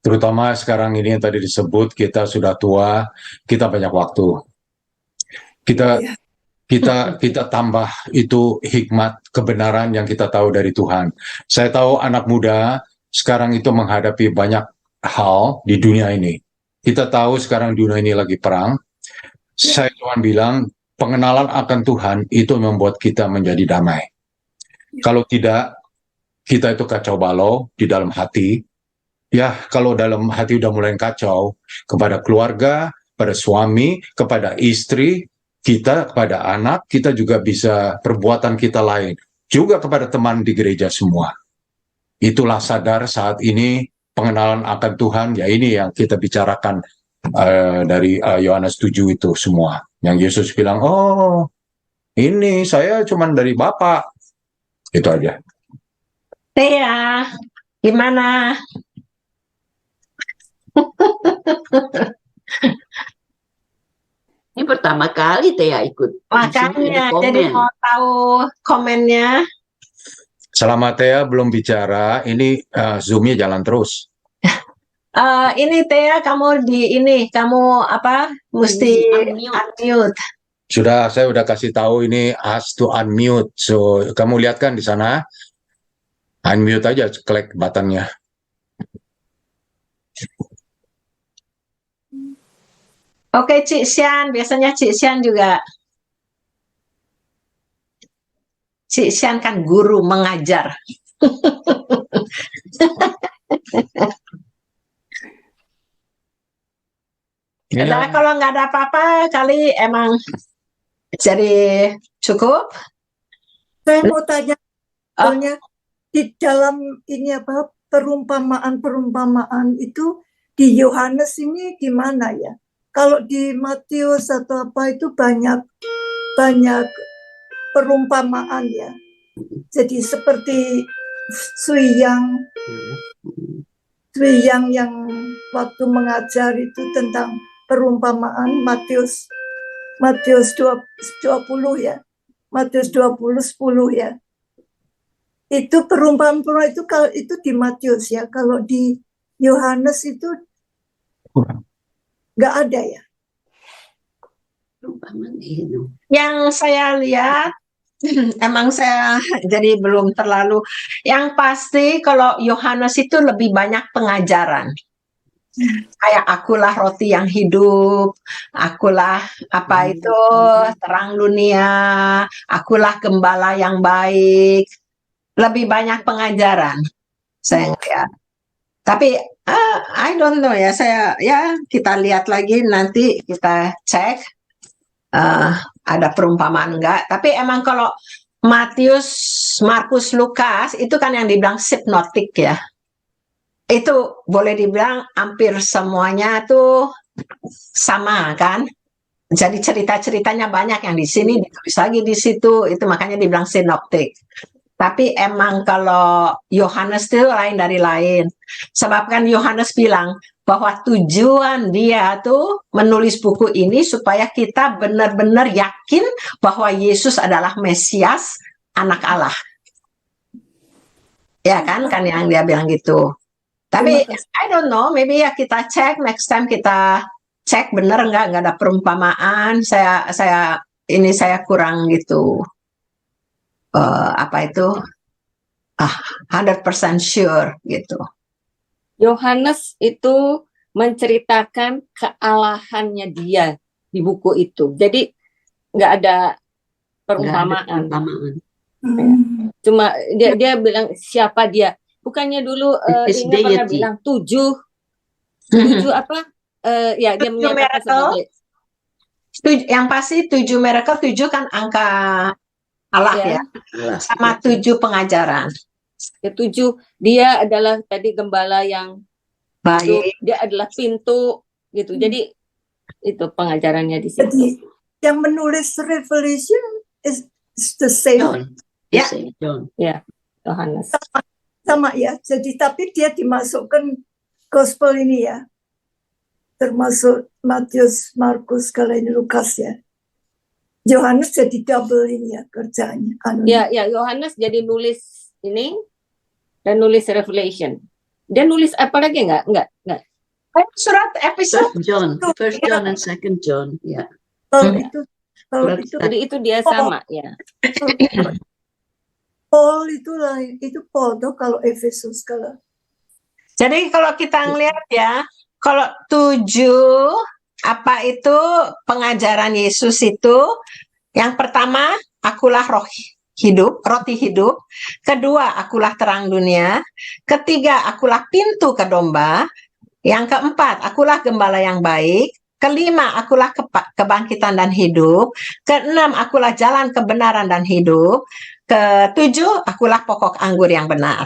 terutama sekarang ini yang tadi disebut kita sudah tua, kita banyak waktu. Kita tambah itu hikmat kebenaran yang kita tahu dari Tuhan. Saya tahu anak muda sekarang itu menghadapi banyak hal di dunia ini. Kita tahu sekarang dunia ini lagi perang. Saya cuma bilang, pengenalan akan Tuhan itu membuat kita menjadi damai. Kalau tidak, kita itu kacau balau di dalam hati. Ya, kalau dalam hati udah mulai kacau, kepada keluarga, pada suami, kepada istri, kita, kepada anak, kita juga bisa perbuatan kita lain. Juga kepada teman di gereja semua. itulah sadar saat ini pengenalan akan Tuhan, ya ini yang kita bicarakan dari Yohanes 7 itu semua. Yang Yesus bilang, oh ini saya cuman dari Bapa. Itu aja. Tia, gimana? Ini pertama kali Tia ikut. Makanya, Langsung jadi komen. mau tahu komennya. Selama Thea belum bicara, ini Zoom-nya jalan terus. Ini Tia, kamu kamu apa? Mesti unmute. Saya udah kasih tahu ini ask to unmute. So, kamu lihat kan di sana? Unmute aja, klik buttonnya. Oke, Cik Sian, biasanya Cik Sian juga. Cik Sian kan guru mengajar. Nah, kalau nggak ada apa-apa, kali emang jadi cukup. Saya mau tanya, sebetulnya di dalam ini apa perumpamaan itu di Yohanes ini gimana ya? Kalau di Matius atau apa itu banyak perumpamaan ya. Jadi seperti Sui Yang yang waktu mengajar itu tentang perumpamaan Matius 20 ya. Matius 20:10 ya. Itu perumpamaan itu kalau itu di Matius ya. Kalau di Yohanes itu nggak ada ya. Yang saya lihat, emang saya jadi belum terlalu. Yang pasti kalau Yohanes itu lebih banyak pengajaran. Kayak akulah roti yang hidup, akulah apa itu terang dunia, akulah gembala yang baik. Lebih banyak pengajaran saya ngeliat. Tapi I don't know ya, kita lihat lagi nanti kita cek ada perumpamaan enggak. Tapi emang kalau Matius, Markus, Lukas itu kan yang dibilang sinoptik ya. Itu boleh dibilang hampir semuanya tuh sama kan. Jadi cerita-ceritanya banyak yang di sini ditulis lagi di situ, itu makanya dibilang sinoptik. Tapi emang kalau Yohanes itu lain dari lain. Sebab kan Yohanes bilang bahwa tujuan dia tuh menulis buku ini supaya kita benar-benar yakin bahwa Yesus adalah Mesias, anak Allah. Ya kan yang dia bilang gitu. Tapi I don't know, maybe ya kita cek next time, kita cek bener nggak ada perumpamaan. Saya kurang gitu. Apa itu 100% sure gitu. Yohanes itu menceritakan kealahannya dia di buku itu. Jadi nggak ada perumpamaan. Ya. Cuma dia bilang siapa dia. Bukannya dulu ini pernah bilang 7 apa? Ya dia menyatakan sebagai yang pasti 7 miracle, 7 kan angka Allah ya. Sama 7 pengajaran. Ya, 7 dia adalah tadi gembala yang baik. Dia adalah pintu gitu. Jadi itu pengajarannya di situ. Jadi yang menulis Revelation is the same. John. Ya, Yohanes. Sama ya. Jadi tapi dia dimasukkan gospel ini ya. Termasuk Matius, Markus, kalau ini Lukas ya. Yohanes jadi double ini ya kerjanya. Ya, Yohanes jadi nulis ini dan nulis Revelation. Dia nulis apa lagi enggak? Surat episode First John and Second John. Ya. Jadi itu dia sama ya. Paul itu lain, itu Paul tuh kalau Efesus kalau. Jadi kalau kita ngelihat ya, kalau 7 apa itu pengajaran Yesus itu, yang pertama akulah roti hidup, kedua akulah terang dunia, ketiga akulah pintu ke domba, yang keempat akulah gembala yang baik, kelima akulah kebangkitan dan hidup, keenam akulah jalan kebenaran dan hidup, ketujuh akulah pokok anggur yang benar.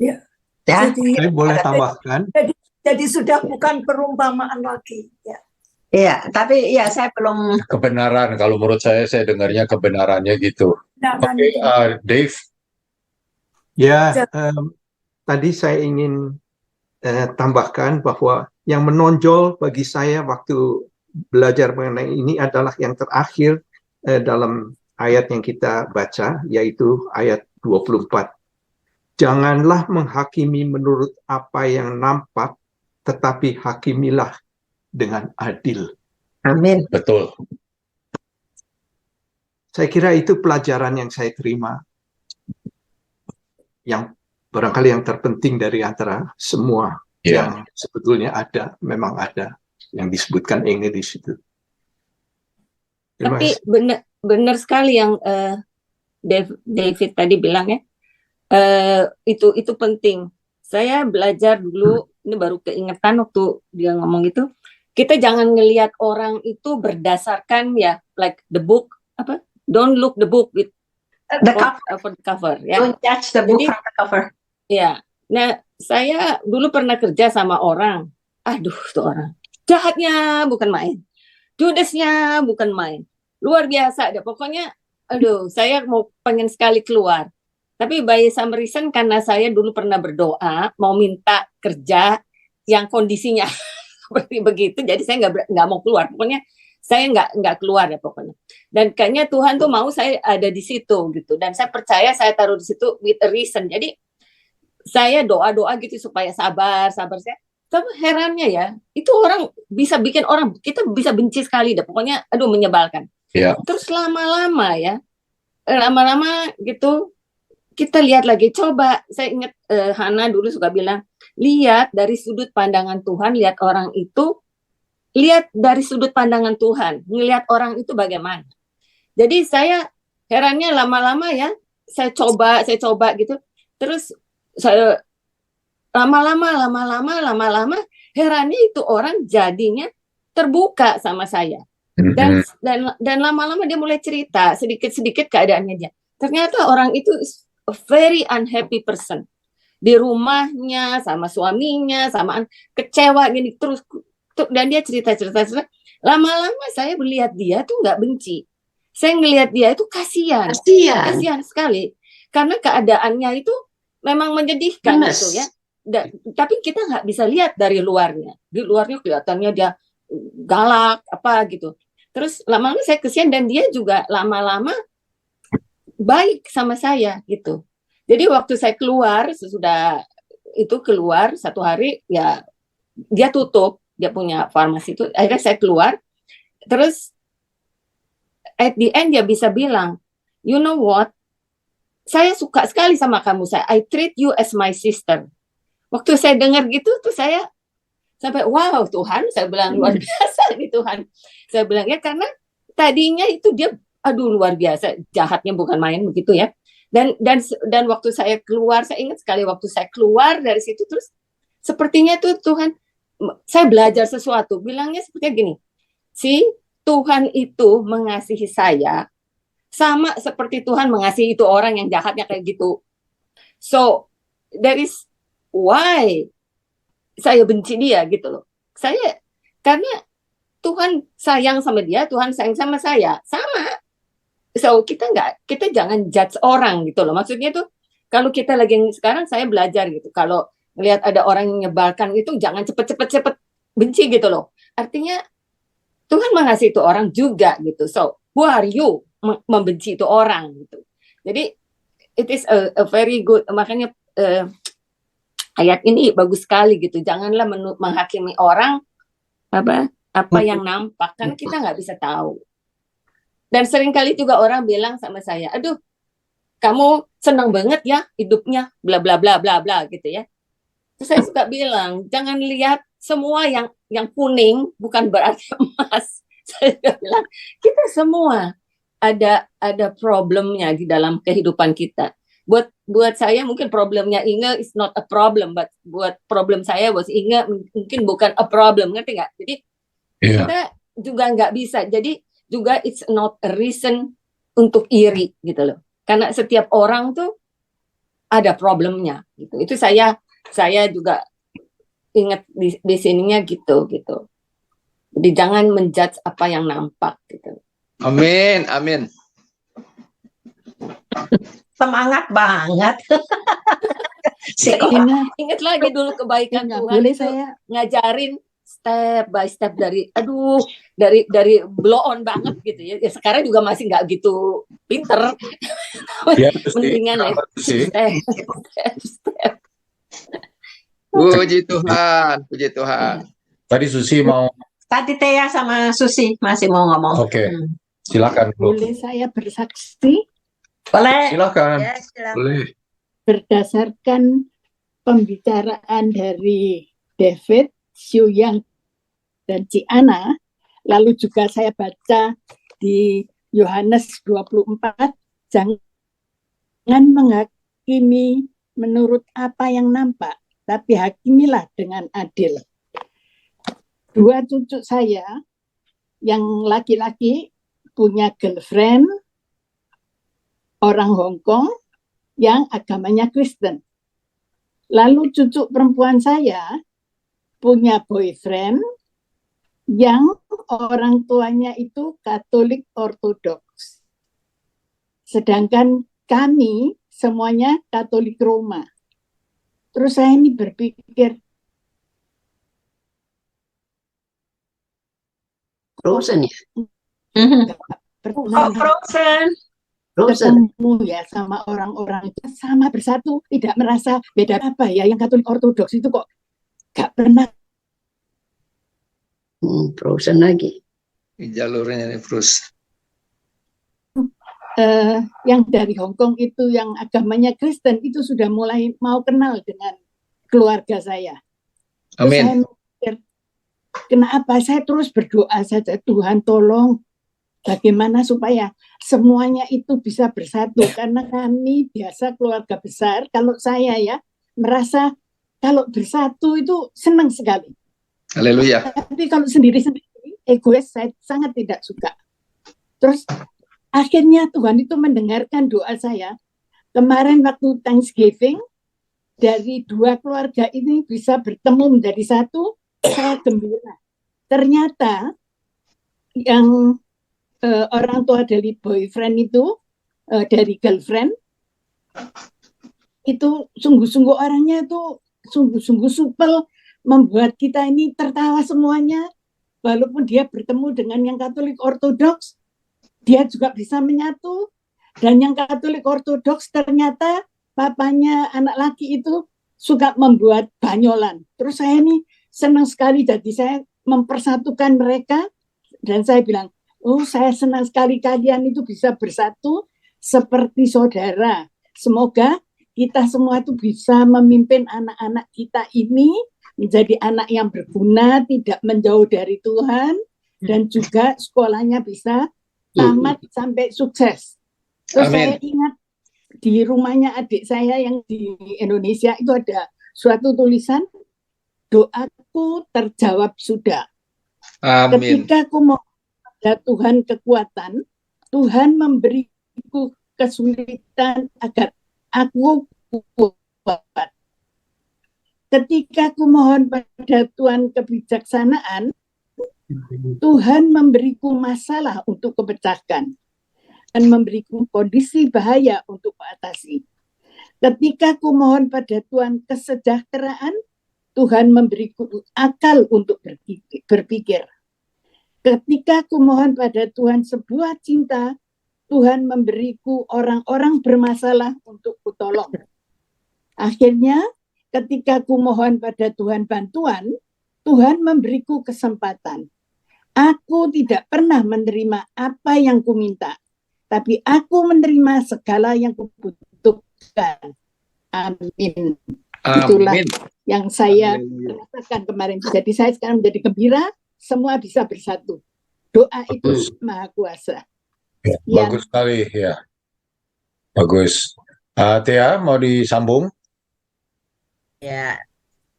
Ya. Ya, Jadi, Saya boleh tambahkan. jadi sudah bukan perumpamaan lagi. Ya. iya. Tapi ya saya belum. Kebenaran, kalau menurut saya dengarnya kebenarannya gitu. Nah, kan Oke, itu. Dave. Ya, tadi saya ingin tambahkan bahwa yang menonjol bagi saya waktu belajar mengenai ini adalah yang terakhir dalam ayat yang kita baca, yaitu ayat 24. Janganlah menghakimi menurut apa yang nampak, tetapi hakimilah dengan adil. Amin. Betul. Saya kira itu pelajaran yang saya terima, yang barangkali yang terpenting dari antara semua Ya. yang sebetulnya ada, memang ada yang disebutkan Inge di situ. Terima Tapi kasih. benar sekali yang David tadi bilang ya. Itu penting. Saya belajar dulu, ini baru keingetan waktu dia ngomong itu. Kita jangan ngelihat orang itu berdasarkan ya, like the book apa? Don't look the book with The cover. for the cover ya. Don't judge the book Jadi- from the cover. Ya. Nah, saya dulu pernah kerja sama orang. Aduh, tuh orang. Jahatnya bukan main. Judesnya bukan main. Luar biasa deh. Pokoknya, aduh, saya pengen sekali keluar. Tapi by some reason karena saya dulu pernah berdoa mau minta kerja yang kondisinya seperti begitu, jadi saya nggak mau keluar. Pokoknya saya nggak keluar ya pokoknya. Dan kayaknya Tuhan tuh mau saya ada di situ gitu. Dan saya percaya saya taruh di situ with a reason. Jadi saya doa gitu supaya sabar saya. Tapi herannya ya, itu orang bisa bikin orang kita bisa benci sekali deh. Pokoknya aduh menyebalkan. Ya. Terus lama-lama gitu kita lihat lagi, coba saya ingat Hana dulu suka bilang, lihat dari sudut pandangan Tuhan, lihat orang itu, lihat dari sudut pandangan Tuhan, ngelihat orang itu bagaimana. Jadi saya herannya lama-lama ya, saya coba gitu, terus saya lama-lama herannya itu orang jadinya terbuka sama saya. Dan lama-lama dia mulai cerita sedikit-sedikit keadaannya dia. Ternyata orang itu a very unhappy person. Di rumahnya sama suaminya, sama kecewa gini terus, dan dia cerita. Lama-lama saya melihat dia tuh nggak benci. Saya ngelihat dia itu kasihan sekali. Karena keadaannya itu memang menyedihkan gitu ya. Tapi kita nggak bisa lihat dari luarnya. Di luarnya kelihatannya dia galak apa gitu. Terus lama-lama saya kesian dan dia juga lama-lama baik sama saya gitu. Jadi waktu saya keluar, sesudah itu keluar satu hari ya dia tutup, dia punya farmasi itu. Akhirnya saya keluar, terus at the end dia bisa bilang, you know what, saya suka sekali sama kamu, I treat you as my sister. Waktu saya dengar gitu tuh saya sampai wow Tuhan, saya bilang luar biasa nih Tuhan. Saya bilang ya karena tadinya itu dia aduh luar biasa jahatnya bukan main begitu ya. Dan waktu saya keluar, saya ingat sekali waktu saya keluar dari situ terus sepertinya tuh Tuhan, saya belajar sesuatu. Bilangnya seperti gini, Tuhan itu mengasihi saya sama seperti Tuhan mengasihi itu orang yang jahatnya kayak gitu. So that is why saya benci dia gitu loh. Saya karena Tuhan sayang sama dia, Tuhan sayang sama saya, sama. So kita jangan judge orang gitu loh. Maksudnya tuh kalau kita lagi sekarang saya belajar gitu. Kalau melihat ada orang yang menyebalkan itu jangan cepet benci gitu loh. Artinya Tuhan mengasihi itu orang juga gitu. So who are you membenci itu orang gitu. Jadi it is a very good, makanya ayat ini bagus sekali gitu. Janganlah menghakimi orang apa yang nampak, karena kita nggak bisa tahu. Dan seringkali juga orang bilang sama saya, aduh, kamu senang banget ya hidupnya, bla bla bla bla bla gitu ya. Terus saya suka bilang, jangan lihat semua yang kuning bukan berarti emas. Saya bilang, kita semua ada problemnya di dalam kehidupan kita. Buat saya mungkin problemnya Inge is not a problem, but buat problem saya buat Inge mungkin bukan a problem, ngerti nggak? Jadi kita juga nggak bisa. Jadi juga it's not a reason untuk iri gitu loh. Karena setiap orang tuh ada problemnya gitu. Itu saya juga ingat di sininya gitu. Jadi jangan menjudge apa yang nampak gitu. Amin, amin. Semangat banget. Ina, Ingat lagi dulu kebaikan Ina, Tuhan boleh itu saya ngajarin step by step dari blow on banget gitu ya. Ya sekarang juga masih nggak gitu pinter. Ya, itu sih. Mendingan ya Kenapa itu sih? step. Puji Tuhan, puji Tuhan. Tadi Susi mau, Tadi Tia sama Susi masih mau ngomong. oke, silakan Bu. boleh saya bersaksi Boleh. Silakan. Ya, silakan. Boleh. berdasarkan pembicaraan dari David, Xiu Yang, dan Ciana, lalu juga saya baca di Yohanes 24, jangan menghakimi menurut apa yang nampak, tapi hakimilah dengan adil. Dua cucu saya yang laki-laki punya girlfriend orang Hong Kong yang agamanya Kristen. Lalu cucu perempuan saya punya boyfriend yang orang tuanya itu Katolik Ortodoks. Sedangkan kami semuanya Katolik Roma. Terus saya ini berpikir, Frozen ya? pernah Frozen. Frozen. ketemu ya sama orang-orang itu sama bersatu, tidak merasa beda apa ya, yang Katolik Ortodoks itu kok gak pernah. Frozen lagi. Di jalurnya ini terus. Yang dari Hong Kong itu yang agamanya Kristen itu sudah mulai mau kenal dengan keluarga saya. Terus saya Amin. mikir, kenapa saya terus berdoa saja, Tuhan tolong bagaimana supaya semuanya itu bisa bersatu, karena kami biasa keluarga besar, kalau saya ya merasa kalau bersatu itu senang sekali. Haleluya. Tapi kalau sendiri-sendiri, egois, saya sangat tidak suka. Terus akhirnya Tuhan itu mendengarkan doa saya. Kemarin waktu Thanksgiving, dari dua keluarga ini bisa bertemu menjadi satu, saya gembira. Ternyata yang orang tua dari boyfriend itu, dari girlfriend, itu sungguh-sungguh orangnya itu sungguh-sungguh supel, membuat kita ini tertawa semuanya. Walaupun dia bertemu dengan yang Katolik Ortodoks, dia juga bisa menyatu. Dan yang Katolik Ortodoks ternyata papanya anak laki itu suka membuat banyolan. Terus saya ini senang sekali, jadi saya mempersatukan mereka. Dan saya bilang, oh saya senang sekali kalian itu bisa bersatu seperti saudara. Semoga kita semua itu bisa memimpin anak-anak kita ini menjadi anak yang berguna, tidak menjauh dari Tuhan, dan juga sekolahnya bisa tamat sampai sukses. Terus Amin. saya ingat di rumahnya adik saya yang di Indonesia itu ada suatu tulisan, doaku terjawab sudah. Amin. Ketika aku mau ada Tuhan kekuatan, Tuhan memberiku kesulitan agar aku kuat. Ketika aku mohon pada Tuhan kebijaksanaan, Tuhan memberiku masalah untuk kupecahkan dan memberiku kondisi bahaya untuk kuatasi. Ketika aku mohon pada Tuhan kesejahteraan, Tuhan memberiku akal untuk berpikir. Ketika aku mohon pada Tuhan sebuah cinta, Tuhan memberiku orang-orang bermasalah untuk kutolong. Akhirnya, ketika aku mohon pada Tuhan bantuan, Tuhan memberiku kesempatan. Aku tidak pernah menerima apa yang kuminta, tapi aku menerima segala yang kubutuhkan. Amin. Itulah Amin. yang saya Haleluya. rasakan kemarin. Jadi saya sekarang menjadi gembira, semua bisa bersatu. Doa itu Bagus. maha kuasa. Ya, Ya. bagus sekali ya. Bagus. Tia mau disambung? Ya,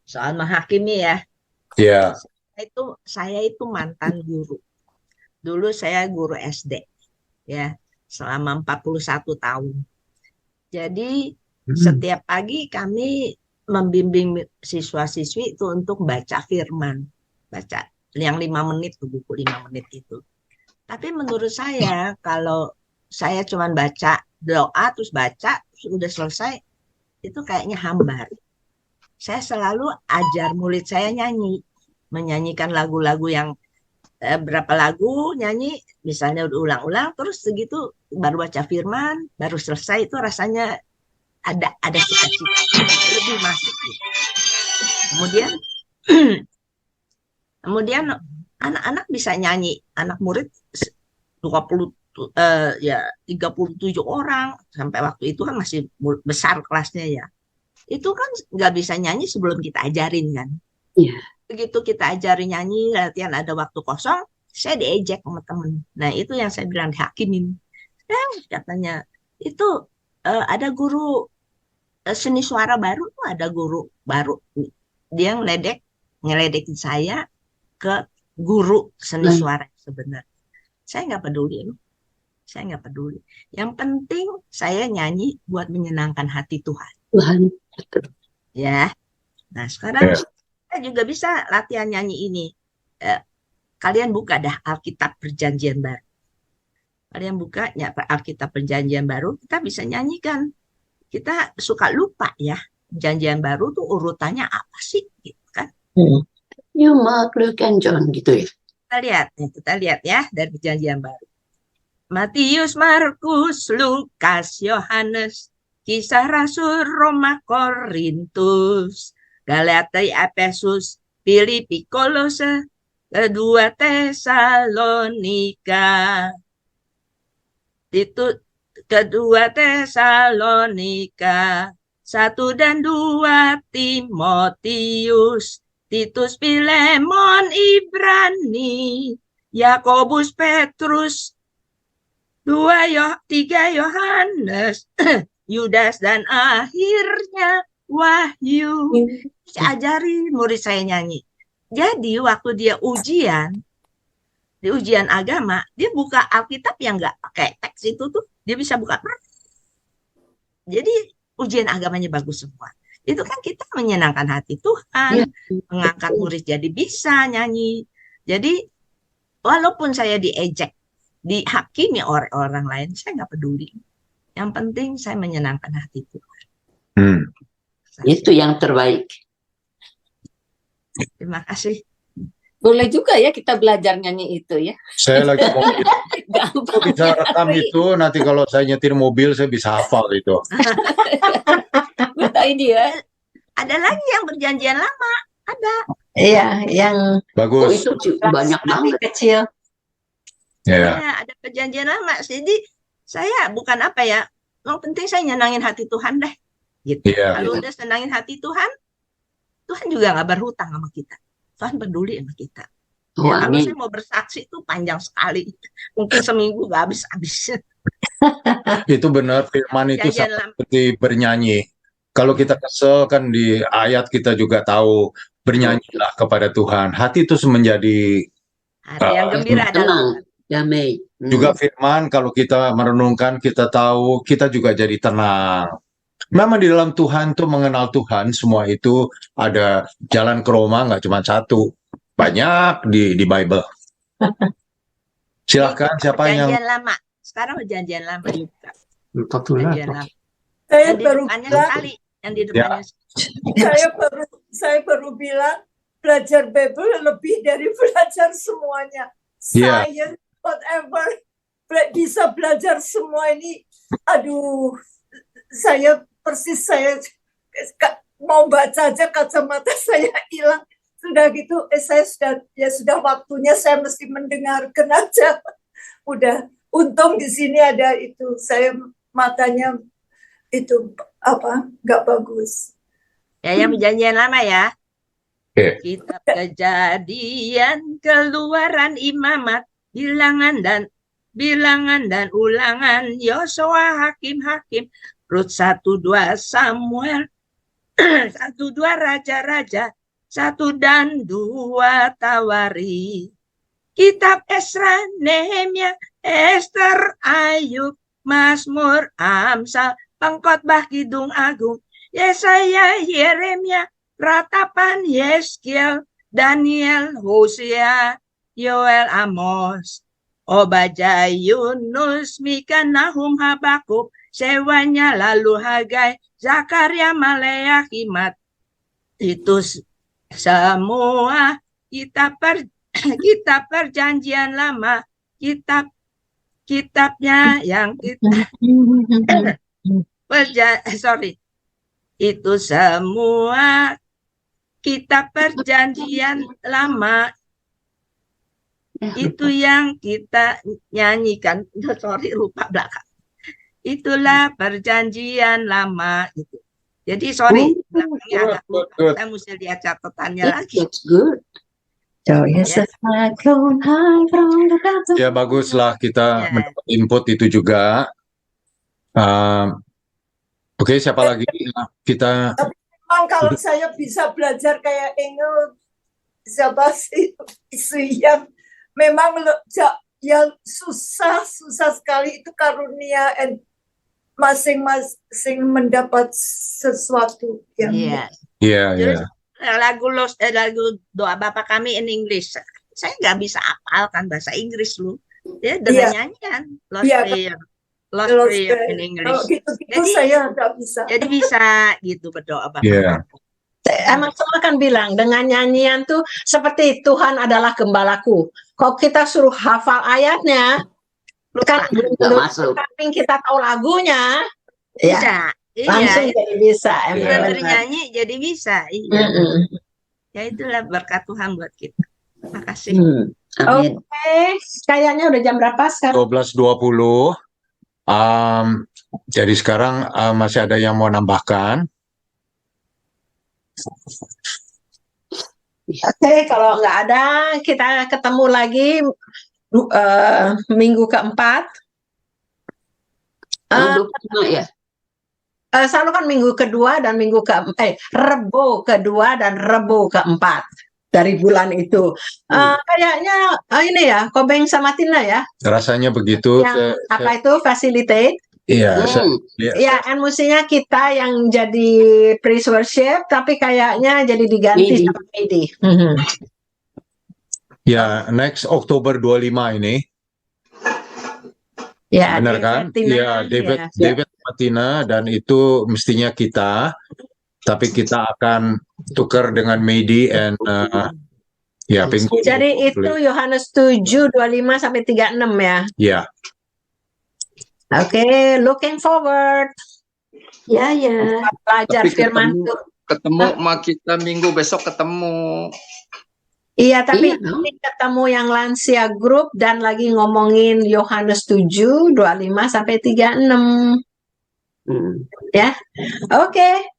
soal menghakimi ya. Ya. Saya itu mantan guru. Dulu saya guru SD ya, selama 41 tahun. Jadi Setiap pagi kami membimbing siswa-siswi itu untuk baca firman. Baca yang 5 menit tuh, buku 5 menit itu. Tapi menurut saya kalau saya cuma baca doa terus baca sudah selesai, itu kayaknya hambar. Saya selalu ajar murid saya nyanyi, menyanyikan lagu-lagu yang berapa lagu nyanyi, misalnya ulang-ulang, terus segitu baru baca firman, baru selesai, itu rasanya ada sukacita, lebih masuk. Kemudian kemudian anak-anak bisa nyanyi, anak murid 20 ya 37 orang, sampai waktu itu kan masih besar kelasnya ya. Itu kan nggak bisa nyanyi sebelum kita ajarin kan. Iya. Begitu kita ajarin nyanyi, latihan ada waktu kosong, saya diejek sama temen. Nah itu yang saya bilang dihakimin. Katanya itu ada guru seni suara baru tuh, ada guru baru, dia ngeledekin saya ke guru seni suara sebenarnya. Saya nggak peduli, saya nggak peduli. Yang penting saya nyanyi buat menyenangkan hati Tuhan. Tuhan. Ya, nah sekarang kita juga bisa latihan nyanyi ini. Kalian buka dah Alkitab Perjanjian Baru. Kalian buka ya Alkitab Perjanjian Baru, kita bisa nyanyikan. Kita suka lupa ya, Perjanjian Baru tuh urutannya apa sih, gitu kan? You Mark, Luke, and John gitu ya. Kita lihat ya dari Perjanjian Baru. Matius, Markus, Lukas, Yohanes, Kisah Rasul, Roma, Korintus, Galatia, Efesus, Filipi, Kolose, kedua Tesalonika. Itu kedua Tesalonika, 1 dan 2 Timotius, Titus, Filemon, Ibrani, Yakobus, Petrus, 3 Yohanes, Yudas, dan akhirnya Wahyu. Saya ajari murid saya nyanyi. Jadi waktu dia di ujian agama, dia buka Alkitab yang nggak pakai teks itu tuh, dia bisa buka. Jadi ujian agamanya bagus semua. Itu kan kita menyenangkan hati Tuhan, mengangkat murid jadi bisa nyanyi. Jadi walaupun saya diejek, dihakimi oleh orang lain, saya nggak peduli. Yang penting saya menyenangkan hati Tuhan. Itu yang terbaik. Terima kasih. Boleh juga ya kita belajar nyanyi itu ya. Saya lagi mau Gampang. bisa rekam itu, nanti kalau saya nyetir mobil saya bisa hafal itu. Good idea. Ada lagi yang Perjanjian Lama, ada. Iya, yang Bagus. Itu banyak banget. kecil. Ya. Ya, ada Perjanjian Lama. Jadi saya bukan apa ya, yang penting saya nyenangin hati Tuhan deh. Gitu. Iya. Kalau udah senangin hati Tuhan, Tuhan juga nggak berhutang sama kita. Tuhan peduli sama kita. Oh, Ya, kalau amin. saya mau bersaksi itu panjang sekali. Mungkin seminggu nggak habis-habis. Itu benar, firman itu Perjanjian sama Lama. seperti bernyanyi. Kalau kita kesel kan di ayat kita juga tahu, bernyanyilah kepada Tuhan. Hati itu menjadi Hati yang gembira adalah Tenang, damai. juga firman, kalau kita merenungkan, kita tahu, kita juga jadi tenang. Memang di dalam Tuhan tuh mengenal Tuhan, semua itu ada jalan ke Roma, nggak cuma satu. Banyak di Bible. Silahkan, siapa yang... Perjanjian Lama. Sekarang Perjanjian Lama juga. Betul lah. Perjanjian Lama. Saya Yang di baru depannya bilang, sekali. Yang di depannya saya baru bilang belajar Bible lebih dari belajar semuanya. Iya. Science, whatever, bisa belajar semua ini. Aduh, saya mau baca aja kacamata saya hilang. Sudah gitu, saya sudah waktunya saya mesti mendengarkan aja. Udah, untung di sini ada itu. Saya matanya itu nggak bagus. Ya, yang Perjanjian Lama ya. Oke. Kitab Kejadian, Keluaran, Imamat, Bilangan dan Ulangan, Yosua, Hakim, Rut 1-2 Samuel, 1-2 Raja-Raja, 1 dan 2 Tawari. Kitab Esra, Nehemia, Ester, Ayub, Mazmur, Amsal, pengkhotbah Kidung Agung, Yesaya, Yeremia, Ratapan, Yeskiel, Daniel, Hosea, Yoel, Amos, Obadya, Yunus, Mika, Nahum, Habakuk, Sewanya, lalu Hagai, Zakaria, Maleakhi, itu semua kitab perjanjian lama, kitabnya yang itu semua kitab perjanjian lama itu yang kita nyanyikan. Lupa belakang. Itulah perjanjian lama itu. Jadi belakangnya agak lupa. Saya mesti lihat catatannya lagi. That's good. Ya baguslah kita mendapat input itu juga. Oke, siapa lagi? Kita. Memang kalau saya bisa belajar kayak Engel, siapa sih yang memang yang susah sekali itu karunia masing-masing mendapat sesuatu yang Iya. Lagu doa Bapa Kami in English. Saya nggak bisa hafalkan bahasa Inggris lu. Ya dengan nyanyian Lost Prayer in English. Jadi saya nggak bisa. Jadi bisa gitu berdoa Bapa. Emang semua kan bilang dengan nyanyian tuh seperti Tuhan adalah gembalaku. Kalau kita suruh hafal ayatnya, kan belum kita tahu lagunya, ya langsung jadi bisa. Bernyanyi jadi bisa. Iya. Ya itulah berkat Tuhan buat kita. Terima kasih. Oke, kayaknya udah jam berapa sekarang? 12.20. Jadi sekarang masih ada yang mau nambahkan? Oke, kalau nggak ada, kita ketemu lagi minggu keempat. Selalu kan minggu kedua dan Rebo kedua dan Rebo keempat dari bulan itu. Kayaknya ini ya, Kobeng sama Tina ya. Rasanya begitu. Yang apa itu facilitate? Iya. Ya, mestinya kita yang jadi praise worship, tapi kayaknya jadi diganti sama Medi. Ya, next Oktober 25 ini. Ya, benar kan? Iya, David Tina, dan itu mestinya kita, tapi kita akan tukar dengan Medi and Pingu. Jadi itu Yohanes 7 25 sampai 36 ya. Iya. Oke, looking forward. Ya. Belajar firman Tuhan. Ketemu sama kita minggu besok ketemu. Iya, tapi ini ketemu yang lansia grup dan lagi ngomongin Yohanes 7 25 sampai 36. Ya. Oke.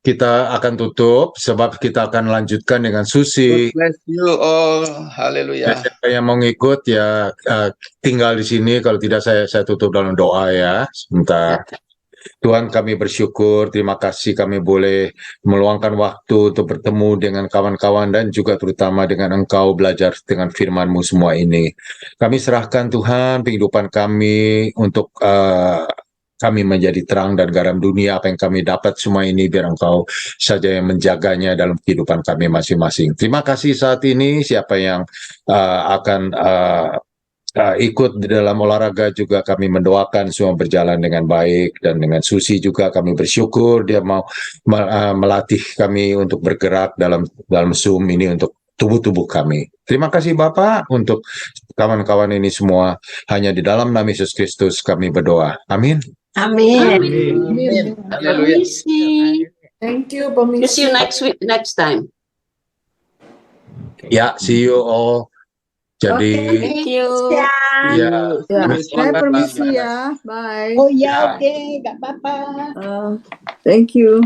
Kita akan tutup sebab kita akan lanjutkan dengan Susi. Bless you all. Haleluya. Siapa yang mau ngikut ya tinggal di sini, kalau tidak saya tutup dalam doa ya. Sebentar. Tuhan, kami bersyukur, terima kasih kami boleh meluangkan waktu untuk bertemu dengan kawan-kawan dan juga terutama dengan Engkau belajar dengan firman-Mu semua ini. Kami serahkan Tuhan kehidupan kami untuk kami menjadi terang dan garam dunia. Apa yang kami dapat semua ini biar Engkau saja yang menjaganya dalam kehidupan kami masing-masing. Terima kasih saat ini. Siapa yang akan ikut di dalam olahraga juga kami mendoakan semua berjalan dengan baik, dan dengan Susi juga kami bersyukur dia mau melatih kami untuk bergerak dalam Zoom ini untuk tubuh-tubuh kami. Terima kasih Bapak untuk kawan-kawan ini semua. Hanya di dalam nama Yesus Kristus kami berdoa. Amin. Amin. Haleluya. Thank you, See you next time. Ya, see you all. Jadi, Thank you. Saya permisi ya. Bye. Oh ya, oke, nggak apa-apa. Thank you.